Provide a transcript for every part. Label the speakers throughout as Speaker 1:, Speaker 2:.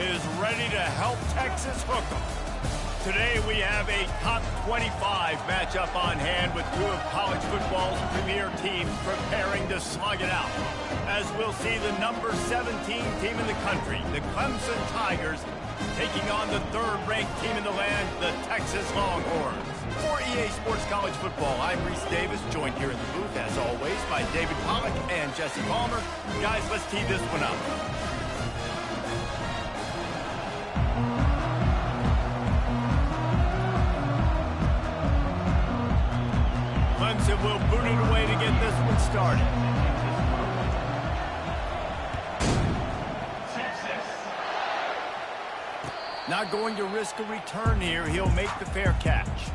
Speaker 1: is ready to help Texas hook them. Today we have a top 25 matchup on hand with two of college football's premier teams preparing to slug it out. As we'll see the number 17 team in the country, the Clemson Tigers, taking on the third-ranked team in the land, the Texas Longhorns. For EA Sports College Football, I'm Reese Davis, joined here in the booth, as always, by David Pollack and Jesse Palmer. Guys, let's tee this one up. Clemson will boot it away to get this one started. Not going to risk a return here. He'll make the fair catch.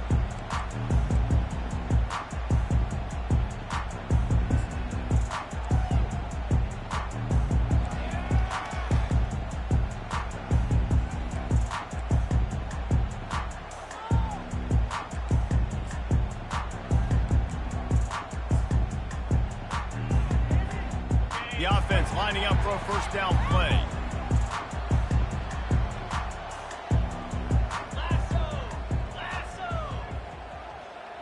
Speaker 1: The offense lining up for a first down play.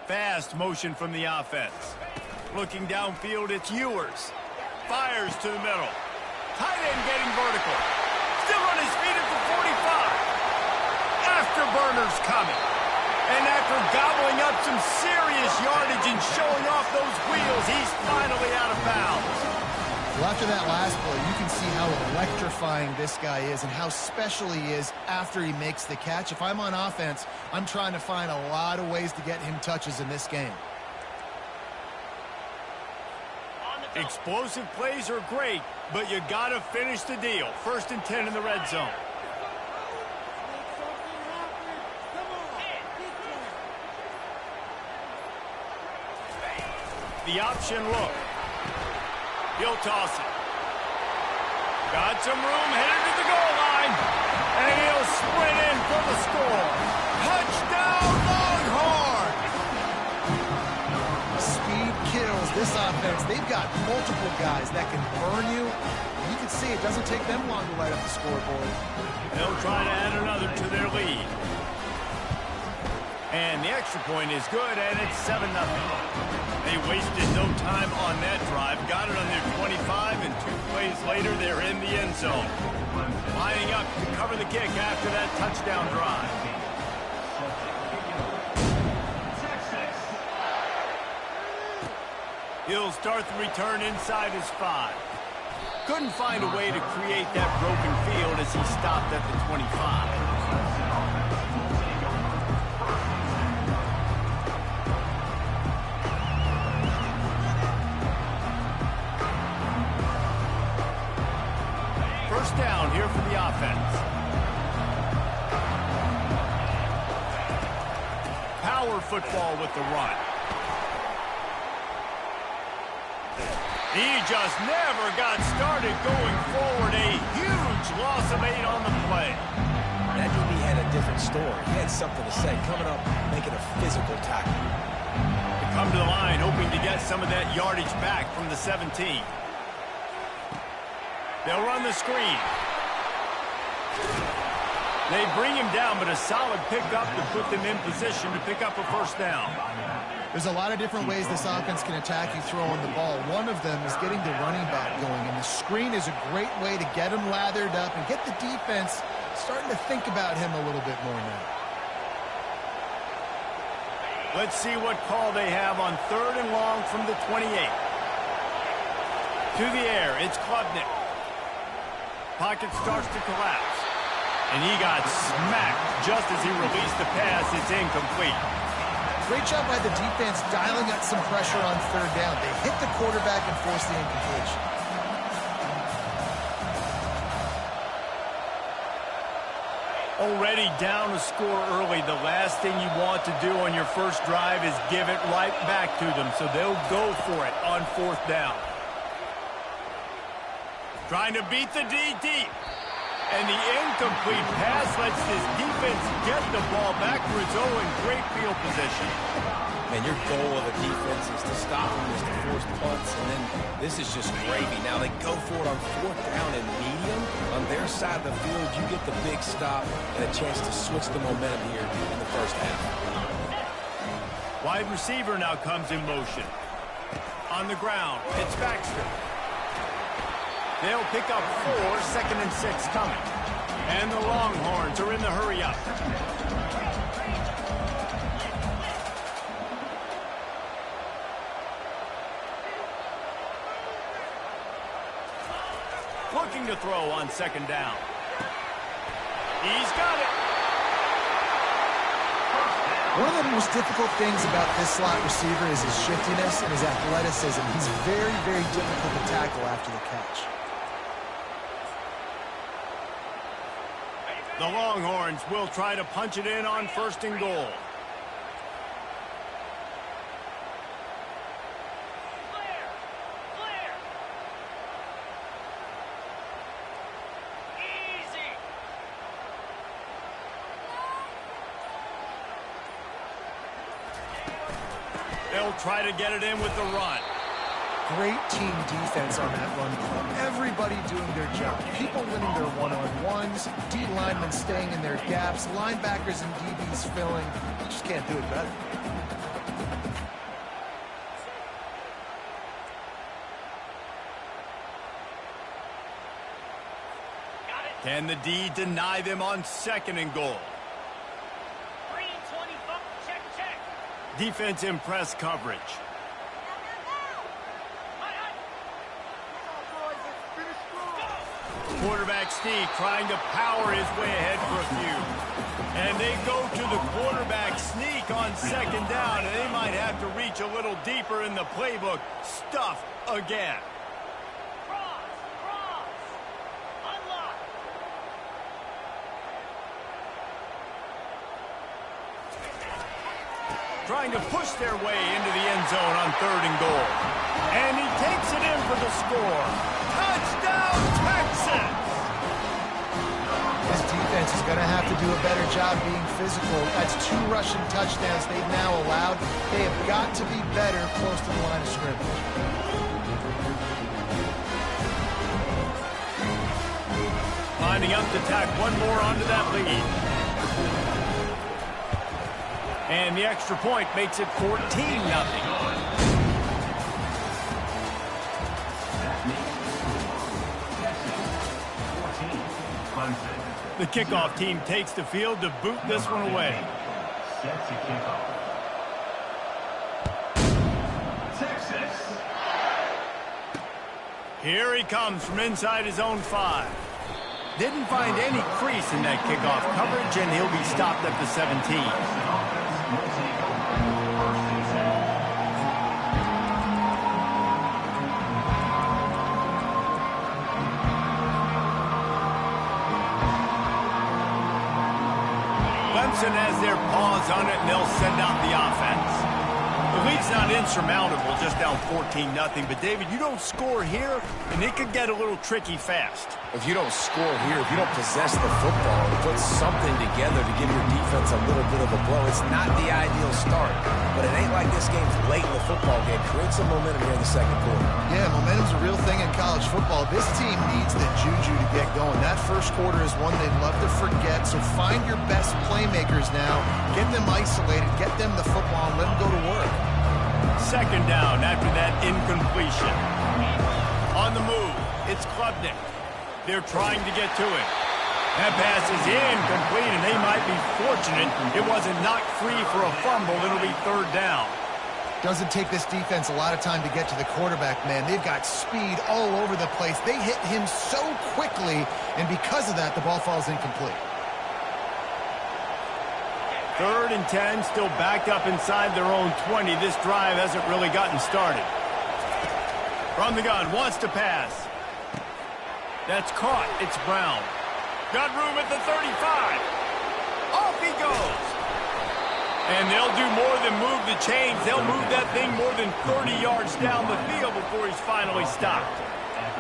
Speaker 1: Fast motion from the offense. Looking downfield, it's Ewers. Fires to the middle. Tight end getting vertical. Still on his feet at the 45. Afterburners coming. And after gobbling up some serious yardage and showing off those wheels, he's finally out of bounds.
Speaker 2: Well, after that last play, you can see how electrifying this guy is and how special he is after he makes the catch. If I'm on offense, I'm trying to find a lot of ways to get him touches in this game.
Speaker 1: Explosive plays are great, but you got to finish the deal. 1st and 10 in the red zone. The option look. He'll toss it. Got some room, headed to the goal line. And he'll sprint in for the score. Touchdown, Longhorn!
Speaker 2: Speed kills this offense. They've got multiple guys that can burn you. You can see it doesn't take them long to light up the scoreboard.
Speaker 1: They'll try to add another to their lead. And the extra point is good, and it's 7-0. They wasted no time on that drive. Got it on their 25, and 2 plays later, they're in the end zone. Lining up to cover the kick after that touchdown drive. He'll start the return inside his 5. Couldn't find a way to create that broken field as he stopped at the 25. First down here for the offense. Power football with the run. He just never got started going forward. A huge loss of 8 on the play.
Speaker 3: That DB had a different story. He had something to say, coming up, making a physical tackle.
Speaker 1: They come to the line, hoping to get some of that yardage back from the 17. They'll run the screen. They bring him down, but a solid pickup to put them in position to pick up a first down.
Speaker 2: There's a lot of different ways this offense can attack you throwing the ball. One of them is getting the running back going, and the screen is a great way to get him lathered up and get the defense starting to think about him a little bit more now.
Speaker 1: Let's see what call they have on 3rd and long from the 28. To the air, it's Klubnik. Pocket starts to collapse. And he got smacked just as he released the pass. It's incomplete.
Speaker 2: Great job by the defense dialing up some pressure on 3rd down. They hit the quarterback and forced the incompletion.
Speaker 1: Already down a score early. The last thing you want to do on your first drive is give it right back to them. So they'll go for it on 4th down. Trying to beat the D deep. And the incomplete pass lets this defense get the ball back to its own in great field position.
Speaker 3: And your goal of the defense is to stop them, is to force punts, and then this is just gravy. Now they go for it on 4th down and medium. On their side of the field, you get the big stop and a chance to switch the momentum here in the first half.
Speaker 1: Wide receiver now comes in motion. On the ground, it's Baxter. They'll pick up 4, 2nd and 6 coming. And the Longhorns are in the hurry up. Looking to throw on 2nd down. He's got it.
Speaker 2: One of the most difficult things about this slot receiver is his shiftiness and his athleticism. He's very, very difficult to tackle after the catch.
Speaker 1: The Longhorns will try to punch it in on 1st and goal. They'll try to get it in with the run.
Speaker 2: Great team defense on that run play. Everybody doing their job. People winning their one-on-ones, D linemen staying in their gaps, linebackers and DBs filling. You just can't do it better.
Speaker 1: Can the D deny them on 2nd and goal? Defense in press coverage. Quarterback sneak trying to power his way ahead for a few. And they go to the quarterback sneak on 2nd down, and they might have to reach a little deeper in the playbook. Stuff again. Trying to push their way into the end zone on 3rd and goal. And he takes it in for the score. Touchdown, Texas!
Speaker 2: This defense is going to have to do a better job being physical. That's 2 rushing touchdowns they've now allowed. They have got to be better close to the line of scrimmage.
Speaker 1: Lining up to tack one more onto that lead. And the extra point makes it 14-0. The kickoff team takes the field to boot this one away. Texas. Here he comes from inside his own 5. Didn't find any crease in that kickoff coverage, and he'll be stopped at the 17. Clemson has their paws on it, and they'll send out the offense. The lead's not insurmountable, just down 14-0. But, David, you don't score here, and it could get a little tricky fast.
Speaker 3: If you don't score here, if you don't possess the football and put something together to give your defense a little bit of a blow, it's not the ideal start. But it ain't like this game's late in the football game. Create some momentum here in the 2nd quarter.
Speaker 2: Yeah, momentum's a real thing in college football. This team needs the juju to get going. That 1st quarter is one they'd love to forget. So find your best playmakers now. Get them isolated. Get them the football and let them go to work.
Speaker 1: 2nd down after that incompletion. On the move, it's Klubnik. They're trying to get to it. That pass is incomplete, and they might be fortunate it wasn't knocked free for a fumble. It'll be 3rd down.
Speaker 2: Doesn't take this defense a lot of time to get to the quarterback, man. They've got speed all over the place. They hit him so quickly, and because of that, the ball falls incomplete.
Speaker 1: 3rd and 10, still backed up inside their own 20. This drive hasn't really gotten started. From the gun, wants to pass. That's caught. It's Brown. Got room at the 35. Off he goes. And they'll do more than move the chains. They'll move that thing more than 30 yards down the field before he's finally stopped.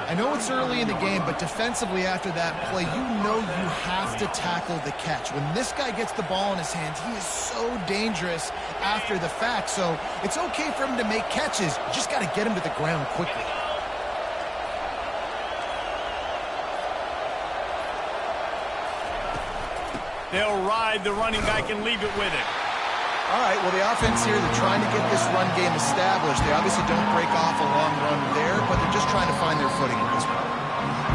Speaker 2: I know it's early in the game, but defensively after that play, you know you have to tackle the catch. When this guy gets the ball in his hands, he is so dangerous after the fact. So it's okay for him to make catches. You just got to get him to the ground quickly.
Speaker 1: They'll ride the running back and leave it with him.
Speaker 2: All right, well, the offense here, they're trying to get this run game established. They obviously don't break off a long run there, but they're just trying to find their footing at this point.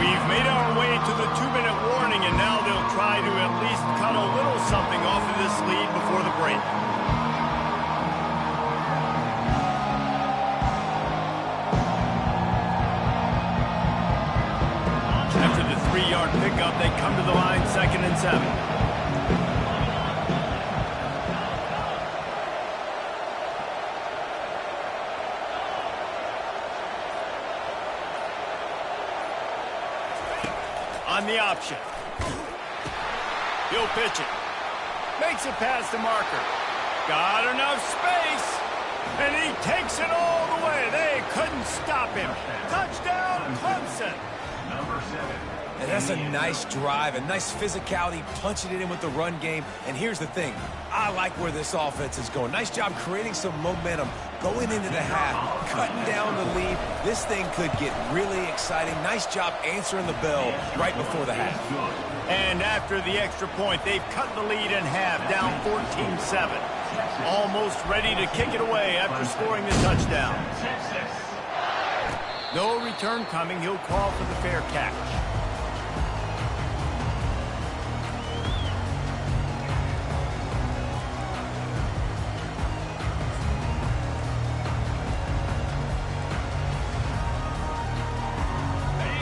Speaker 1: We've made our way to the 2-minute warning, and now they'll try to at least cut a little something off of this lead before the break. After the 3-yard pickup, they come to the line 2nd and 7. On the option. He'll pitch it. Makes it past the marker. Got enough space. And he takes it all the way. They couldn't stop him. Touchdown, Clemson.
Speaker 3: And that's a nice drive, a nice physicality, punching it in with the run game. And here's the thing. I like where this offense is going. Nice job creating some momentum, going into the half, cutting down the lead. This thing could get really exciting. Nice job answering the bell right before the half.
Speaker 1: And after the extra point, they've cut the lead in half, down 14-7. Almost ready to kick it away after scoring the touchdown. No return coming. He'll call for the fair catch.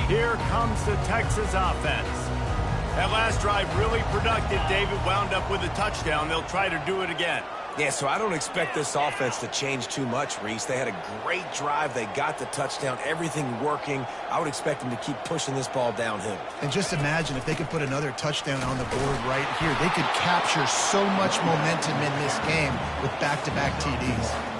Speaker 1: Here comes the Texas offense. That last drive really productive. David wound up with a touchdown. They'll try to do it again.
Speaker 3: Yeah, so I don't expect this offense to change too much, Reese. They had a great drive. They got the touchdown, everything working. I would expect them to keep pushing this ball downhill.
Speaker 2: And just imagine if they could put another touchdown on the board right here. They could capture so much momentum in this game with back-to-back TDs.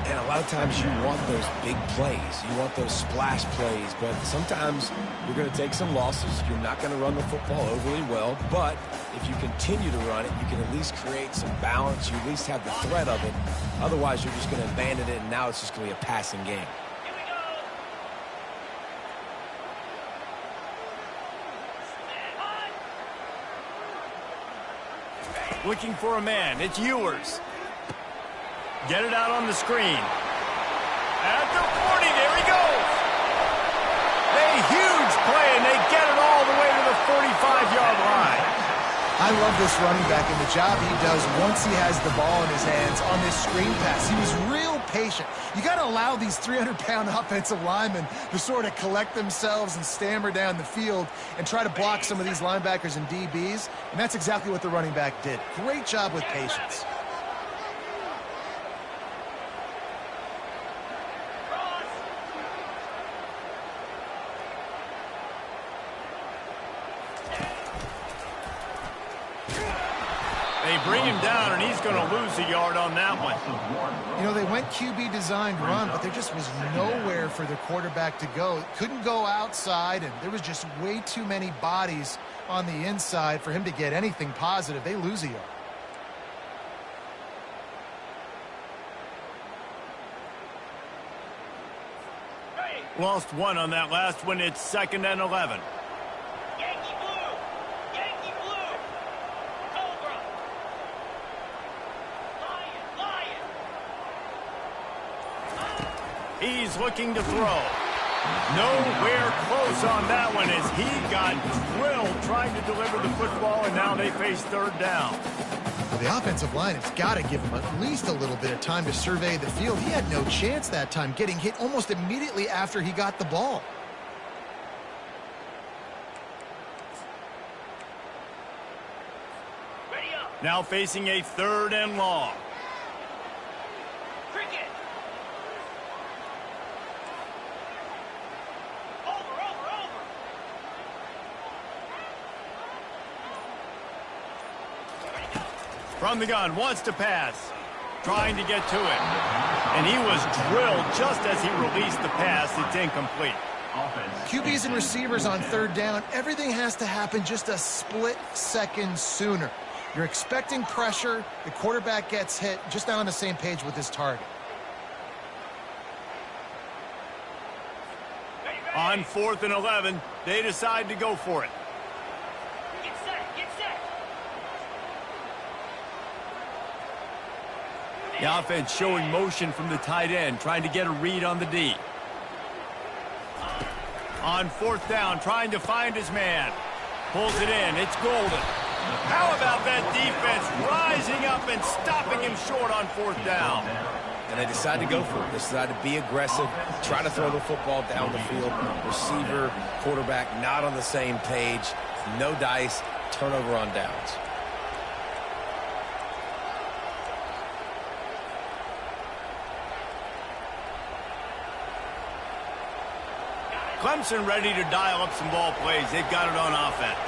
Speaker 3: And a lot of times you want those big plays. You want those splash plays. But sometimes you're going to take some losses. You're not going to run the football overly well. But if you continue to run it, you can at least create some balance. You at least have the threat of it. Otherwise, you're just going to abandon it, and now it's just going to be a passing game.
Speaker 1: Looking for a man. It's Ewers. Get it out on the screen. At the 40, there he goes. A huge play, and they get it all the way to the 45-yard line.
Speaker 2: I love this running back and the job he does once he has the ball in his hands on this screen pass. He was real patient. You got to allow these 300-pound offensive linemen to sort of collect themselves and stammer down the field and try to block some of these linebackers and DBs, and that's exactly what the running back did. Great job with patience.
Speaker 1: They bring him down, and he's going to lose a yard on that one.
Speaker 2: You know, they went QB designed run, but there just was nowhere for the quarterback to go. Couldn't go outside, and there was just way too many bodies on the inside for him to get anything positive. They lose a yard.
Speaker 1: Lost one on that last one. It's 2nd and 11. He's looking to throw. Nowhere close on that one as he got drilled trying to deliver the football, and now they face 3rd down.
Speaker 2: Well, the offensive line has got to give him at least a little bit of time to survey the field. He had no chance that time, getting hit almost immediately after he got the ball.
Speaker 1: Now facing a 3rd and long. From the gun, wants to pass. Trying to get to it. And he was drilled just as he released the pass. It's incomplete.
Speaker 2: QBs and receivers on third down, everything has to happen just a split second sooner. You're expecting pressure, the quarterback gets hit, just not on the same page with his target.
Speaker 1: On 4th and 11, they decide to go for it.
Speaker 4: Get set, get set.
Speaker 1: The offense showing motion from the tight end, trying to get a read on the D. On 4th down, trying to find his man. Pulls it in. It's Golden. How about that defense rising up and stopping him short on 4th down?
Speaker 3: And they decide to go for it. They decide to be aggressive, try to throw the football down the field. Receiver, quarterback, not on the same page. No dice, turnover on downs.
Speaker 1: Clemson ready to dial up some ball plays. They've got it on offense.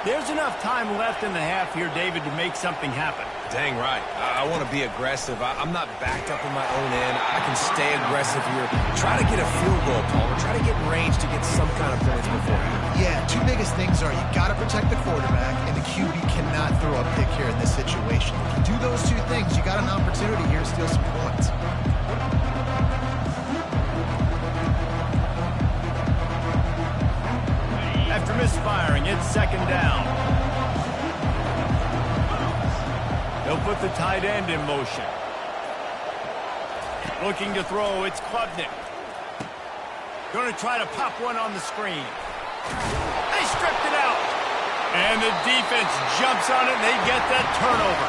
Speaker 1: There's enough time left in the half here, David, to make something happen.
Speaker 3: Dang right. I want to be aggressive. I'm not backed up in my own end. I can stay aggressive here. Try to get a field goal, Palmer. Try to get in range to get some kind of points beforehand.
Speaker 2: Yeah, two biggest things are you got to protect the quarterback, and the QB cannot throw a pick here in this situation. If you do those two things, you got an opportunity here to steal some points.
Speaker 1: After misfiring, it's 2nd down. They'll put the tight end in motion. Looking to throw, it's Klubnik. Going to try to pop one on the screen. They stripped it out. And the defense jumps on it, and they get that turnover.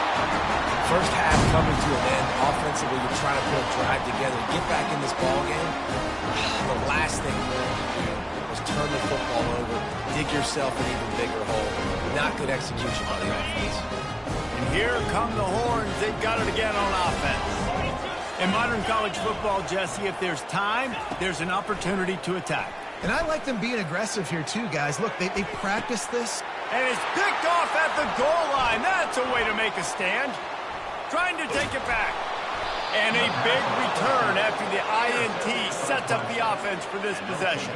Speaker 3: First half coming to an end. Offensively, you're trying to put a drive together. Get back in this ball game. The last thing you want to do is turn the football over, dig yourself an even bigger hole. Not good execution by the offense.
Speaker 1: And here come the horns. They've got it again on offense. In modern college football, Jesse, if there's time, there's an opportunity to attack.
Speaker 2: And I like them being aggressive here too, guys. Look, they practice this.
Speaker 1: And it's picked off at the goal line. That's a way to make a stand. Trying to take it back. And a big return after the INT sets up the offense for this possession.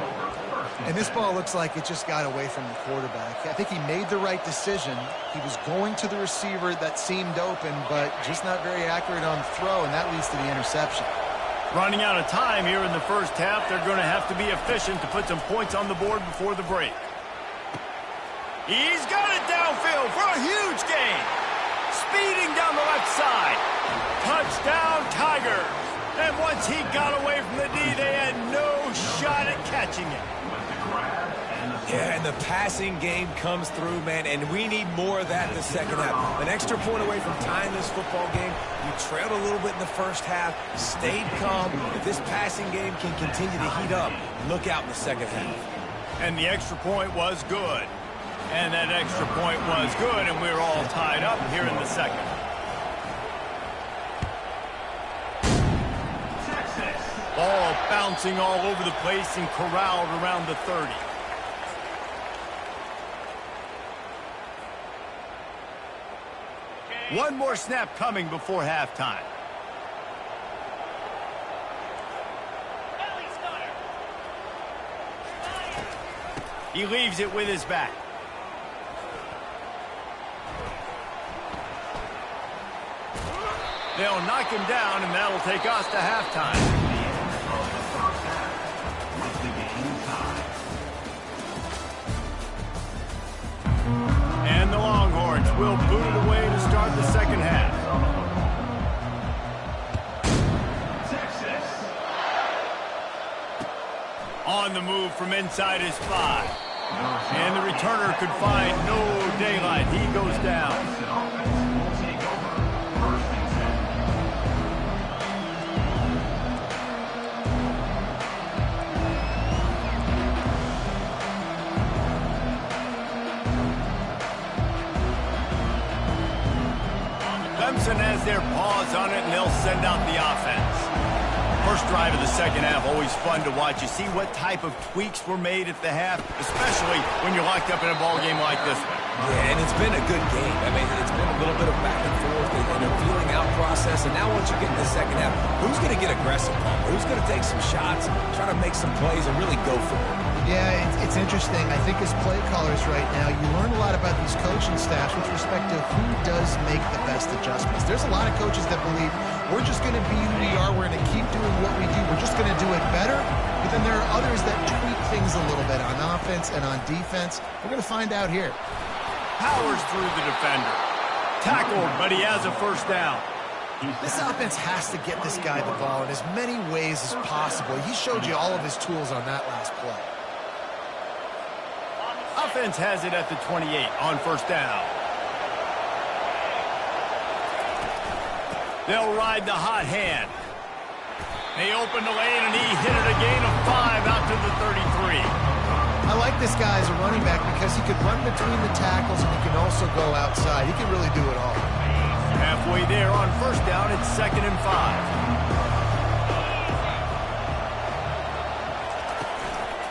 Speaker 2: And this ball looks like it just got away from the quarterback. I think he made the right decision. He was going to the receiver that seemed open, but just not very accurate on the throw, and that leads to the interception.
Speaker 1: Running out of time here in the first half, they're going to have to be efficient to put some points on the board before the break. He's got it downfield for a huge gain. Speeding down the left side. Touchdown, Tigers. And once he got away from the D, they had no shot at catching it.
Speaker 3: Yeah, and the passing game comes through, man, and we need more of that in the second half. An extra point away from tying this football game. You trailed a little bit in the first half, stayed calm. If this passing game can continue to heat up, look out in the second half.
Speaker 1: And the extra point was good. And that extra point was good, and we're all tied up here in the second. Ball bouncing all over the place and corralled around the 30. One more snap coming before halftime. He leaves it with his back. They'll knock him down, and that'll take us to halftime. And the Longhorns will boot it away to start the second half. On the move from inside his 5. And the returner could find no daylight. He goes down. Clemson has their paws on it, and they'll send out the offense. First drive of the second half, always fun to watch. You see what type of tweaks were made at the half, especially when you're locked up in a ball game like this one.
Speaker 3: Yeah, and it's been a good game. I mean, it's been a little bit of back and forth and a feeling out process. And now once you get in the second half, who's going to get aggressive? Who's going to take some shots, try to make some plays, and really go for it?
Speaker 2: Yeah, it's interesting. I think as play callers right now, you learn a lot about these coaching staffs with respect to who does make the best adjustments. There's a lot of coaches that believe we're just going to be who we are. We're going to keep doing what we do. We're just going to do it better. But then there are others that tweak things a little bit on offense and on defense. We're going to find out here.
Speaker 1: Powers through the defender. Tackled, but he has a first down.
Speaker 2: This offense has to get this guy the ball in as many ways as possible. He showed you all of his tools on that last play.
Speaker 1: Offense has it at the 28 on first down. They'll ride the hot hand. They open the lane, and he hit it a gain of 5 out to the 33.
Speaker 2: I like this guy as a running back because he could run between the tackles and he can also go outside. He can really do it all.
Speaker 1: Halfway there on first down, it's 2nd and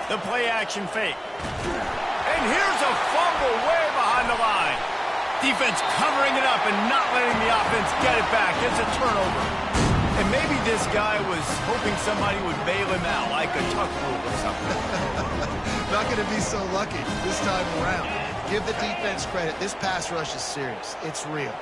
Speaker 1: 5. The play action fake. And here's a fumble way behind the line. Defense covering it up and not letting the offense get it back. It's a turnover. And maybe this guy was hoping somebody would bail him out, like a tuck rule or something.
Speaker 2: Not going to be so lucky this time around. Give the defense credit. This pass rush is serious. It's real.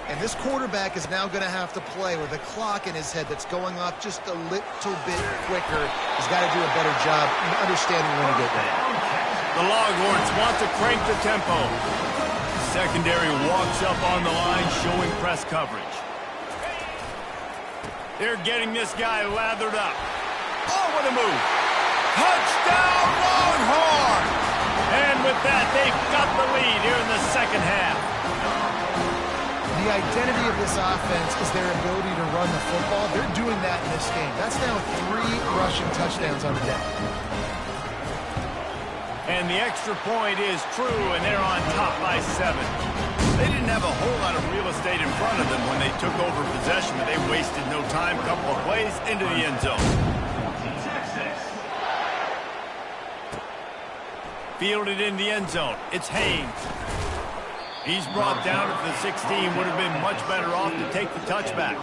Speaker 2: And this quarterback is now going to have to play with a clock in his head that's going off just a little bit quicker. He's got to do a better job understanding when to get ready.
Speaker 1: The Longhorns want to crank the tempo. Secondary walks up on the line, showing press coverage. They're getting this guy lathered up. Oh, what a move. Touchdown, Longhorn! And with that, they've got the lead here in the second half.
Speaker 2: The identity of this offense is their ability to run the football. They're doing that in this game. That's now 3 rushing touchdowns on the day.
Speaker 1: And the extra point is true, and they're on top by 7. They didn't have a whole lot of real estate in front of them when they took over possession, but they wasted no time. Couple of plays into the end zone. Fielded in the end zone. It's Haynes. He's brought down at the 16. Would have been much better off to take the touchback.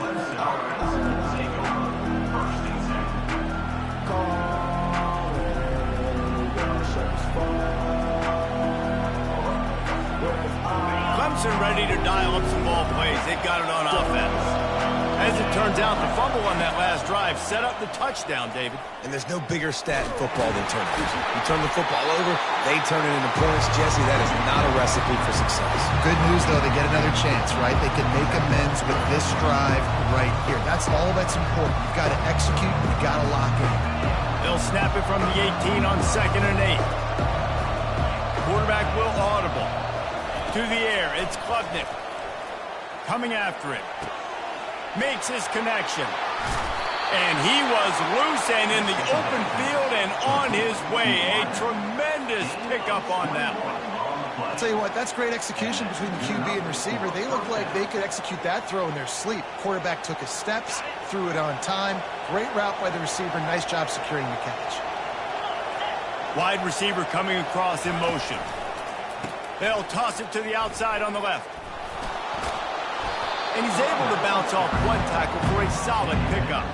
Speaker 1: Clemson ready to dial up some ball plays. They've got it on offense. As it turns out, the fumble on that last drive set up the touchdown, David.
Speaker 3: And there's no bigger stat in football than turnovers. You turn the football over, they turn it into points. Jesse, that is not a recipe for success.
Speaker 2: Good news, though, they get another chance, right? They can make amends with this drive right here. That's all that's important. You've got to execute, you've got to lock in.
Speaker 1: They'll snap it from the 18 on 2nd and 8. Quarterback will audible. To the air, it's Klubnik. Coming after it. Makes his connection. And he was loose and in the open field and on his way. A tremendous pickup on that one.
Speaker 2: I'll tell you what, that's great execution between the QB and receiver. They look like they could execute that throw in their sleep. Quarterback took his steps, threw it on time. Great route by the receiver. Nice job securing the catch.
Speaker 1: Wide receiver coming across in motion. They'll toss it to the outside on the left. And he's able to bounce off one tackle for a solid pickup.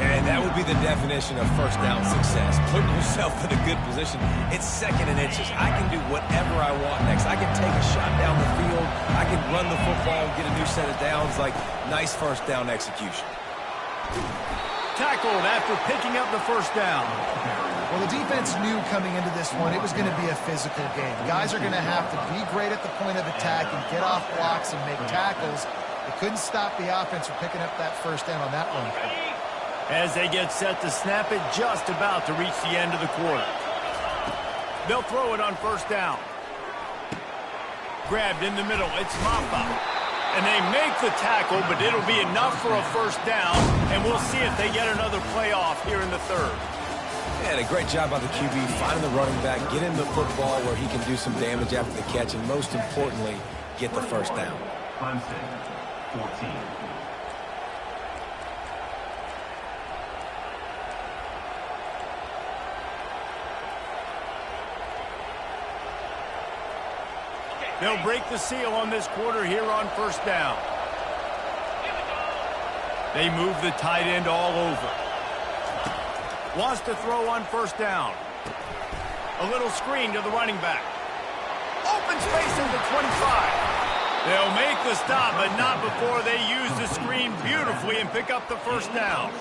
Speaker 3: And that would be the definition of first down success. Putting yourself in a good position. It's 2nd and inches. I can do whatever I want next. I can take a shot down the field. I can run the football and get a new set of downs. Like, nice first down execution.
Speaker 1: Tackled after picking up the first down.
Speaker 2: Well, the defense knew coming into this one it was going to be a physical game. Guys are going to have to be great at the point of attack and get off blocks and make tackles. They couldn't stop the offense from picking up that first down on that one.
Speaker 1: As they get set to snap it, just about to reach the end of the quarter. They'll throw it on first down. Grabbed in the middle, it's Maffa. And they make the tackle, but it'll be enough for a first down, and we'll see if they get another play off here in the 3rd.
Speaker 3: Yeah, a great job by the QB, finding the running back, get him the football where he can do some damage after the catch, and most importantly, get the first down. Clemson, 14.
Speaker 1: They'll break the seal on this quarter here on first down. They move the tight end all over. Wants to throw on first down. A little screen to the running back. Open space in the 25. They'll make the stop, but not before they use the screen beautifully and pick up the first down.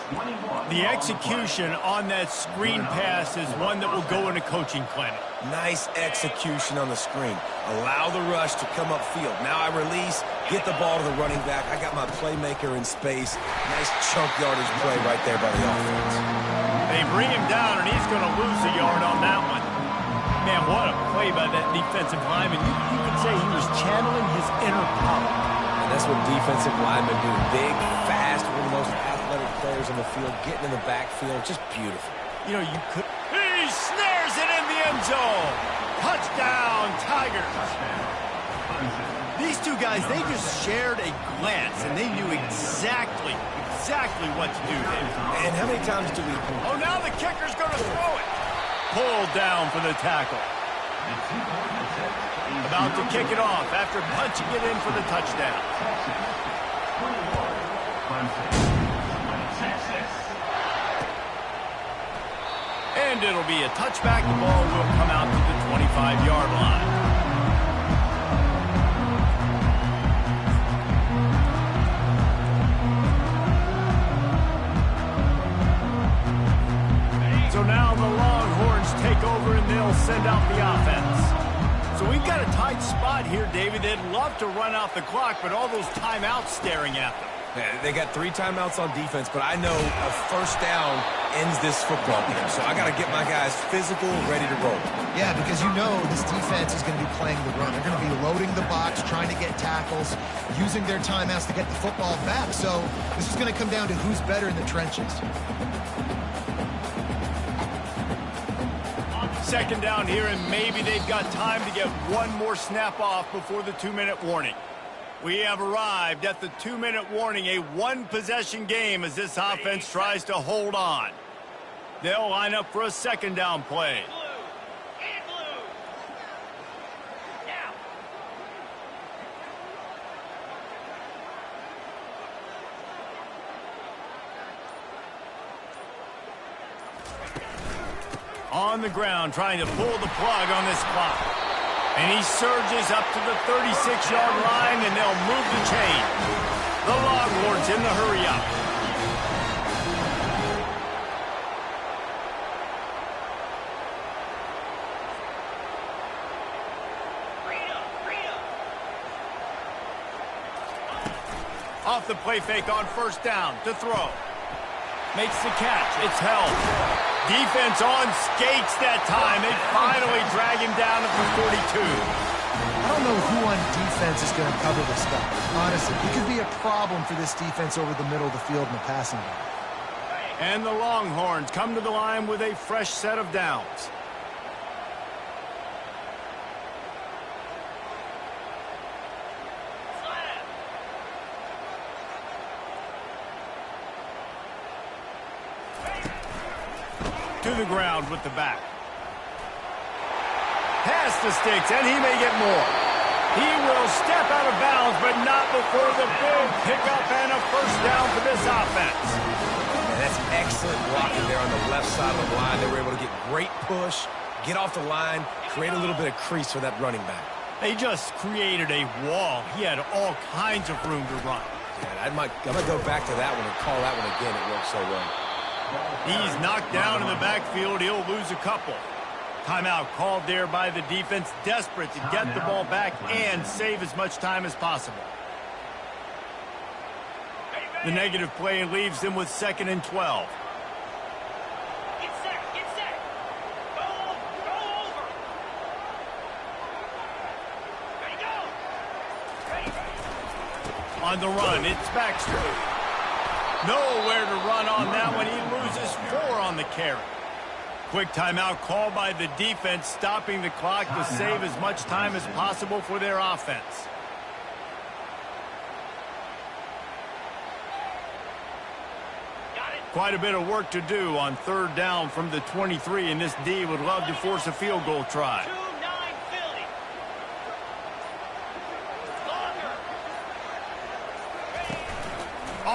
Speaker 1: The execution on that screen pass is one that will go in a coaching clinic.
Speaker 3: Nice execution on the screen. Allow the rush to come upfield. Now I release, get the ball to the running back. I got my playmaker in space. Nice chunk yardage play right there by the offense.
Speaker 1: They bring him down, and he's going to lose a yard on that one. Man, what a play by that defensive lineman. You could say he was channeling his inner power.
Speaker 3: And that's what defensive linemen do. Big, fast, one of the most athletic players on the field, getting in the backfield. Just beautiful.
Speaker 1: You know, you could... He snares it in the end zone. Touchdown, Tigers. These two guys, they just shared a glance, and they knew exactly what to do there.
Speaker 3: And how many times do we...
Speaker 1: Oh, now the kicker's going to throw it. Pulled down for the tackle. About to kick it off after punching it in for the touchdown. And it'll be a touchback. The ball will come out to the 25-yard line. So now the Longhorns take over and they'll send out the offense. So we've got a tight spot here, David. They'd love to run out the clock, but all those timeouts staring at them.
Speaker 3: Yeah, they got 3 timeouts on defense, but I know a first down ends this football game. So I got to get my guys physical, ready to roll.
Speaker 2: Yeah, because you know this defense is going to be playing the run. They're going to be loading the box, trying to get tackles, using their timeouts to get the football back. So this is going to come down to who's better in the trenches.
Speaker 1: Second down here, and maybe they've got time to get one more snap off before the 2-minute warning. We have arrived at the 2-minute warning, a one-possession game as this offense tries to hold on. They'll line up for a second down play. On the ground, trying to pull the plug on this clock. And he surges up to the 36-yard line, and they'll move the chain. The Longhorns in the hurry-up. Off the play fake on first down to throw. Makes the catch. It's held. Defense on skates that time. They finally drag him down at the 42.
Speaker 2: I don't know who on defense is going to cover this guy. Honestly, it could be a problem for this defense over the middle of the field in the passing game.
Speaker 1: And the Longhorns come to the line with a fresh set of downs. To the ground with the back. Pass the sticks, and he may get more. He will step out of bounds, but not before the big pickup and a first down for this offense.
Speaker 3: Man, that's excellent blocking there on the left side of the line. They were able to get great push, get off the line, create a little bit of crease for that running back.
Speaker 1: They just created a wall. He had all kinds of room to run.
Speaker 3: Yeah, I'm going to go back to that one and call that one again. It worked so well.
Speaker 1: He's knocked down in the backfield. He'll lose a couple. Timeout called there by the defense, desperate to get the ball back and save as much time as possible. The negative play leaves them with 2nd and 12.
Speaker 4: Get set, get set. Go over. Ready, go.
Speaker 1: On the run, it's Baxter. Nowhere to run on that one. He loses 4 on the carry. Quick timeout called by the defense, stopping the clock to save as much time as possible for their offense. Quite a bit of work to do on 3rd down from the 23, and this D would love to force a field goal try.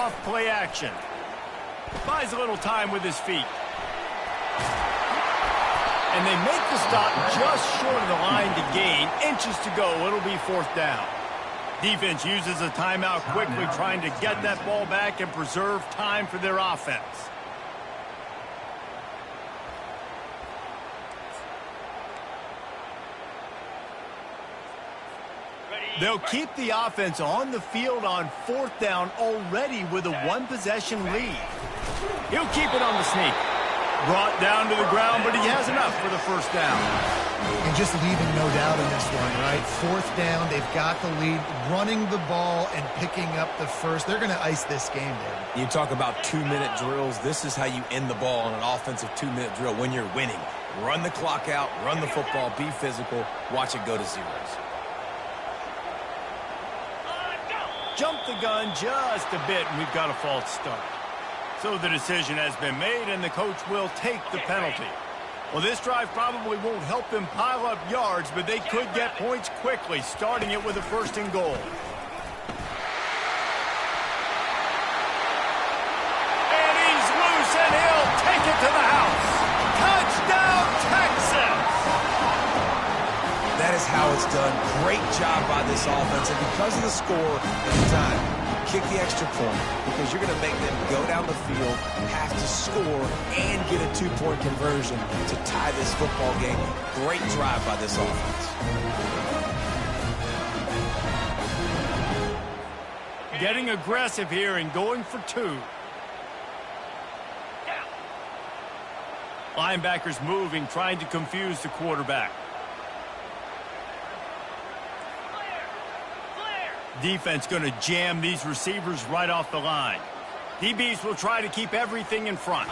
Speaker 1: off play action. Buys a little time with his feet. And they make the stop just short of the line to gain. Inches to go. It'll be 4th down. Defense uses a timeout quickly, trying to get that ball back and preserve time for their offense. They'll keep the offense on the field on 4th down already with a 1-possession lead. He'll keep it on the sneak. Brought down to the ground, but he has enough for the 1st down.
Speaker 2: And just leaving no doubt in this one, right? 4th down, they've got the lead, running the ball and picking up the first. They're going to ice this game, David.
Speaker 3: You talk about 2-minute drills. This is how you end the ball on an offensive 2-minute drill when you're winning. Run the clock out, run the football, be physical, watch it go to zeros.
Speaker 1: Jump the gun just a bit, and we've got a false start. So the decision has been made, and the coach will take the penalty. Well, this drive probably won't help them pile up yards, but they could get points quickly, starting it with a 1st and goal. And he's loose, and he'll take it to the house. Touchdown, Texas!
Speaker 3: That is how it's done. Great job by this offense, and because of the score and the time, kick the extra point because you're going to make them go down the field, have to score, and get a 2-point conversion to tie this football game. Great drive by this offense.
Speaker 1: Getting aggressive here and going for 2. Linebackers moving, trying to confuse the quarterback. Defense going to jam these receivers right off the line. DBs will try to keep everything in front.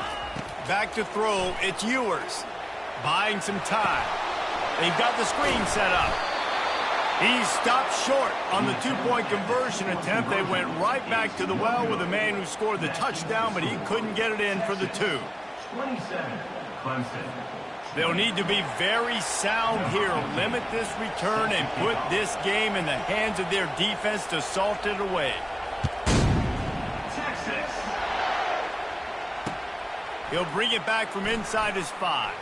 Speaker 1: Back to throw, it's Ewers. Buying some time. They've got the screen set up. He stopped short on the 2-point conversion attempt. They went right back to the well with the man who scored the touchdown, but he couldn't get it in for the 2.
Speaker 4: 27, Clemson.
Speaker 1: They'll need to be very sound here, limit this return, and put this game in the hands of their defense to salt it away.
Speaker 4: Texas.
Speaker 1: He'll bring it back from inside his 5.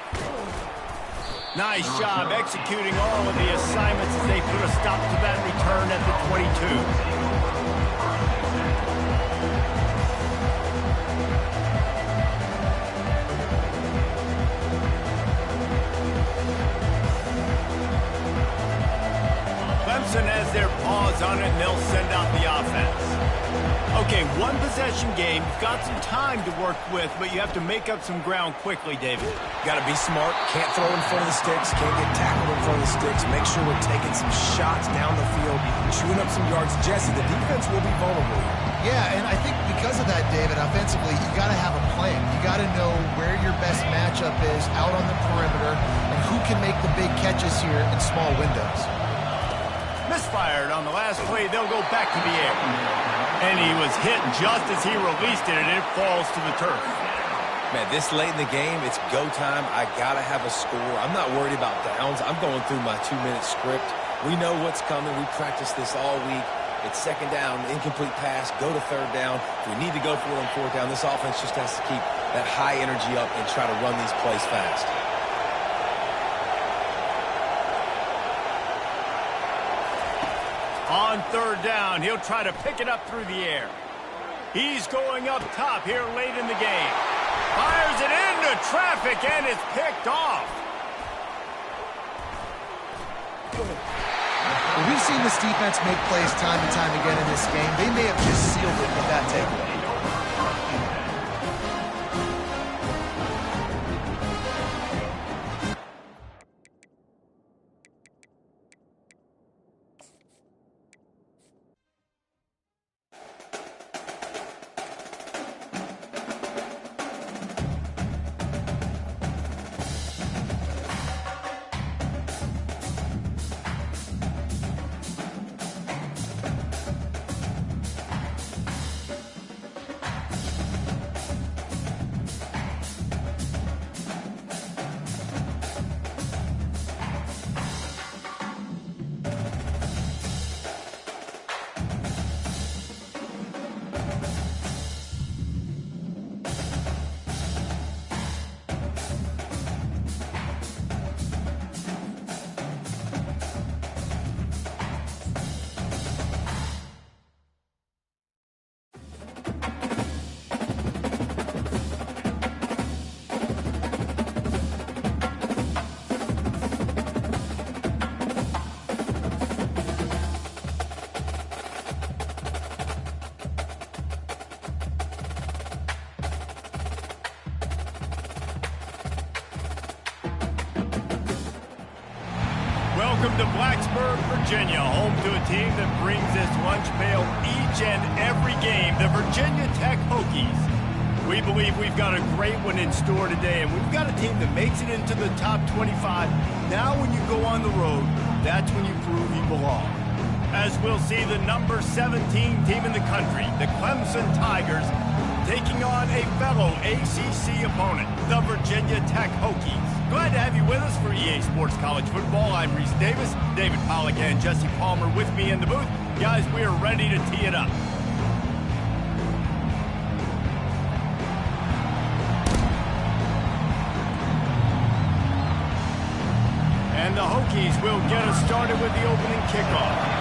Speaker 1: Nice job executing all of the assignments as they put a stop to that return at the 22. Clemson has their paws on it, and they'll send out the offense. Okay, 1-possession game. You've got some time to work with, but you have to make up some ground quickly, David.
Speaker 3: Got to be smart. Can't throw in front of the sticks. Can't get tackled in front of the sticks. Make sure we're taking some shots down the field, chewing up some yards. Jesse, the defense will be vulnerable here.
Speaker 2: Yeah, and I think because of that, David, offensively, you got to have a plan. You got to know where your best matchup is out on the perimeter and who can make the big catches here in small windows.
Speaker 1: Misfired on the last play. They'll go back to the air. And he was hit just as he released it, and it falls to the turf.
Speaker 3: Man, this late in the game, it's go time. I got to have a score. I'm not worried about downs. I'm going through my 2-minute script. We know what's coming. We practiced this all week. It's 2nd down, incomplete pass, go to 3rd down. If we need to go for it on 4th down, this offense just has to keep that high energy up and try to run these plays fast.
Speaker 1: On 3rd down, he'll try to pick it up through the air. He's going up top here late in the game. Fires it into traffic, and it's picked off.
Speaker 2: Well, we've seen this defense make plays time and time again in this game. They may have just sealed it with that takeaway.
Speaker 1: Welcome to Blacksburg, Virginia, home to a team that brings this lunch pail each and every game, the Virginia Tech Hokies. We believe we've got a great one in store today, and we've got a team that makes it into the top 25. Now when you go on the road, that's when you prove you belong. As we'll see the number 17 team in the country, the Clemson Tigers, taking on a fellow ACC opponent, the Virginia Tech Hokies. Glad to have you with us for EA Sports College Football. I'm Reese Davis, David Pollack and Jesse Palmer with me in the booth. Guys, we are ready to tee it up. And the Hokies will get us started with the opening kickoff.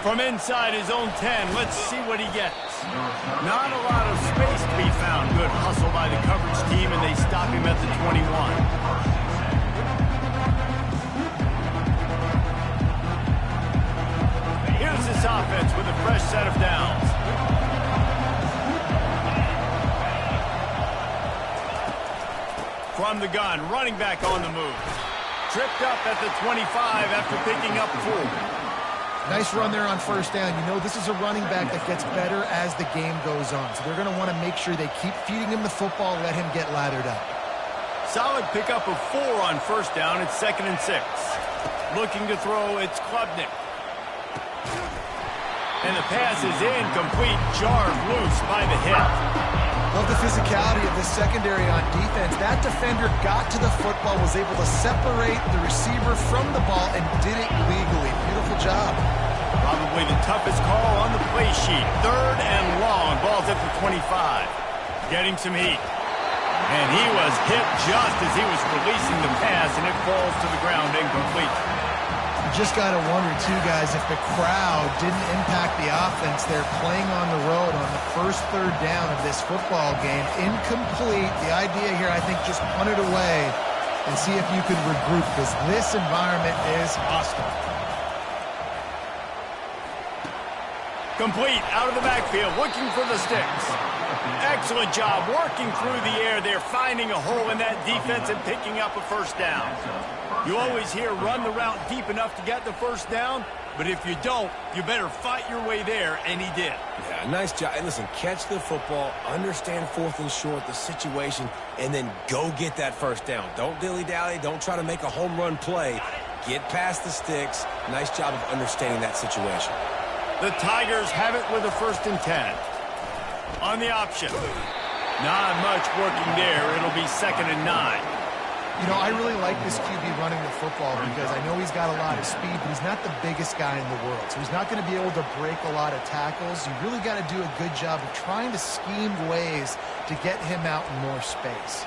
Speaker 1: From inside his own 10, let's see what he gets. Not a lot of space to be found. Good hustle by the coverage team, and they stop him at the 21. Here's this offense with a fresh set of downs. From the gun, running back on the move. Tripped up at the 25 after picking up 4.
Speaker 2: Nice run there on first down. You know, this is a running back that gets better as the game goes on. So they're going to want to make sure they keep feeding him the football, let him get lathered up.
Speaker 1: Solid pickup of 4 on first down. It's 2nd and 6. Looking to throw, it's Klubnik. And the pass is incomplete, jarred loose by the hit.
Speaker 2: Love the physicality of the secondary on defense. That defender got to the football, was able to separate the receiver from the ball, and did it legally. Beautiful job.
Speaker 1: Probably the toughest call on the play sheet. 3rd and long. Ball's at the 25. Getting some heat. And he was hit just as he was releasing the pass, and it falls to the ground incomplete.
Speaker 2: You just got to wonder, too, guys, if the crowd didn't impact the offense. They're playing on the road on the first 3rd down of this football game. Incomplete. The idea here, I think, just punt it away and see if you can regroup, because this environment is hostile.
Speaker 1: Complete out of the backfield, looking for the sticks. Excellent job working through the air there, finding a hole in that defense and picking up a first down. You always hear run the route deep enough to get the first down, but if you don't, you better fight your way there, and he did.
Speaker 3: Yeah, nice job. And listen, catch the football, understand 4th and short, the situation, and then go get that first down. Don't dilly-dally. Don't try to make a home run play. Get past the sticks. Nice job of understanding that situation.
Speaker 1: The Tigers have it with a 1st and 10. On the option. Not much working there. It'll be 2nd and 9.
Speaker 2: You know, I really like this QB running the football because I know he's got a lot of speed, but he's not the biggest guy in the world. So he's not going to be able to break a lot of tackles. You really got to do a good job of trying to scheme ways to get him out in more space.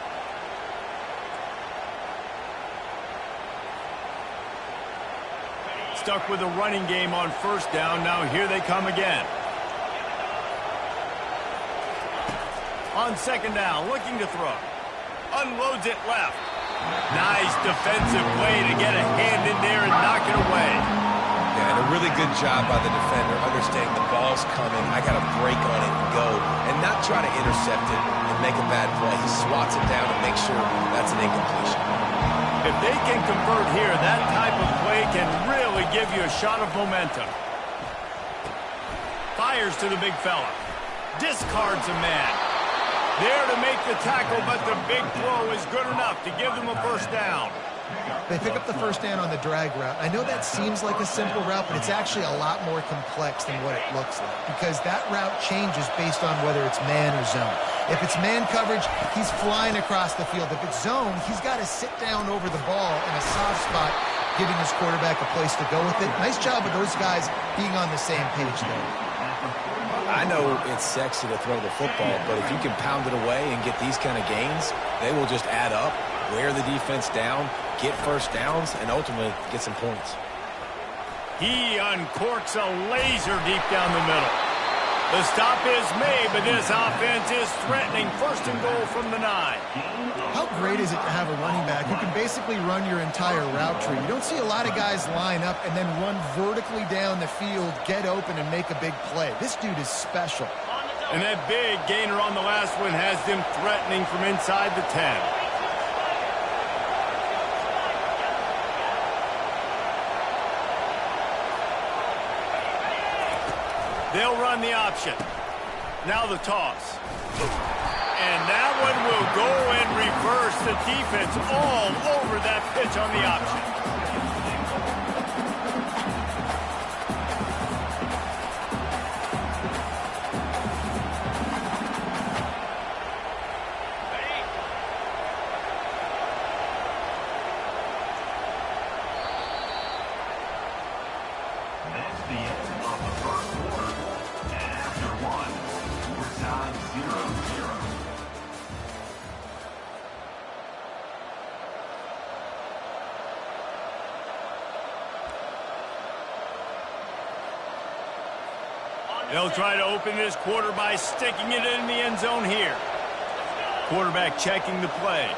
Speaker 1: Stuck with a running game on first down. Now here they come again. On 2nd down, looking to throw. Unloads it left. Nice defensive play to get a hand in there and knock it away.
Speaker 3: Yeah, and a really good job by the defender, understanding the ball's coming. I got to break on it and go, and not try to intercept it and make a bad play. He swats it down and makes sure that's an incompletion.
Speaker 1: If they can convert here, that type of play can really give you a shot of momentum. Fires to the big fella. Discards a man. There to make the tackle, but the big throw is good enough to give them a first down.
Speaker 2: They pick up the first down on the drag route. I know that seems like a simple route, but it's actually a lot more complex than what it looks like, because that route changes based on whether it's man or zone. If it's man coverage, he's flying across the field. If it's zone, he's got to sit down over the ball in a soft spot, giving his quarterback a place to go with it. Nice job of those guys being on the same page there.
Speaker 3: I know it's sexy to throw the football, but if you can pound it away and get these kind of gains, they will just add up, wear the defense down, get first downs, and ultimately get some points.
Speaker 1: He uncorks a laser deep down the middle. The stop is made, but this offense is threatening. 1st and goal from the 9.
Speaker 2: How great is it to have a running back who can basically run your entire route tree? You don't see a lot of guys line up and then run vertically down the field, get open, and make a big play. This dude is special.
Speaker 1: And that big gainer on the last one has them threatening from inside the 10. They'll run the option. Now the toss. And that one will go and reverse the defense all over that pitch on the option.
Speaker 4: That's the end of the first quarter. And after one, we're tied 0-0.
Speaker 1: They'll try to open this quarter by sticking it in the end zone here. Quarterback checking the play.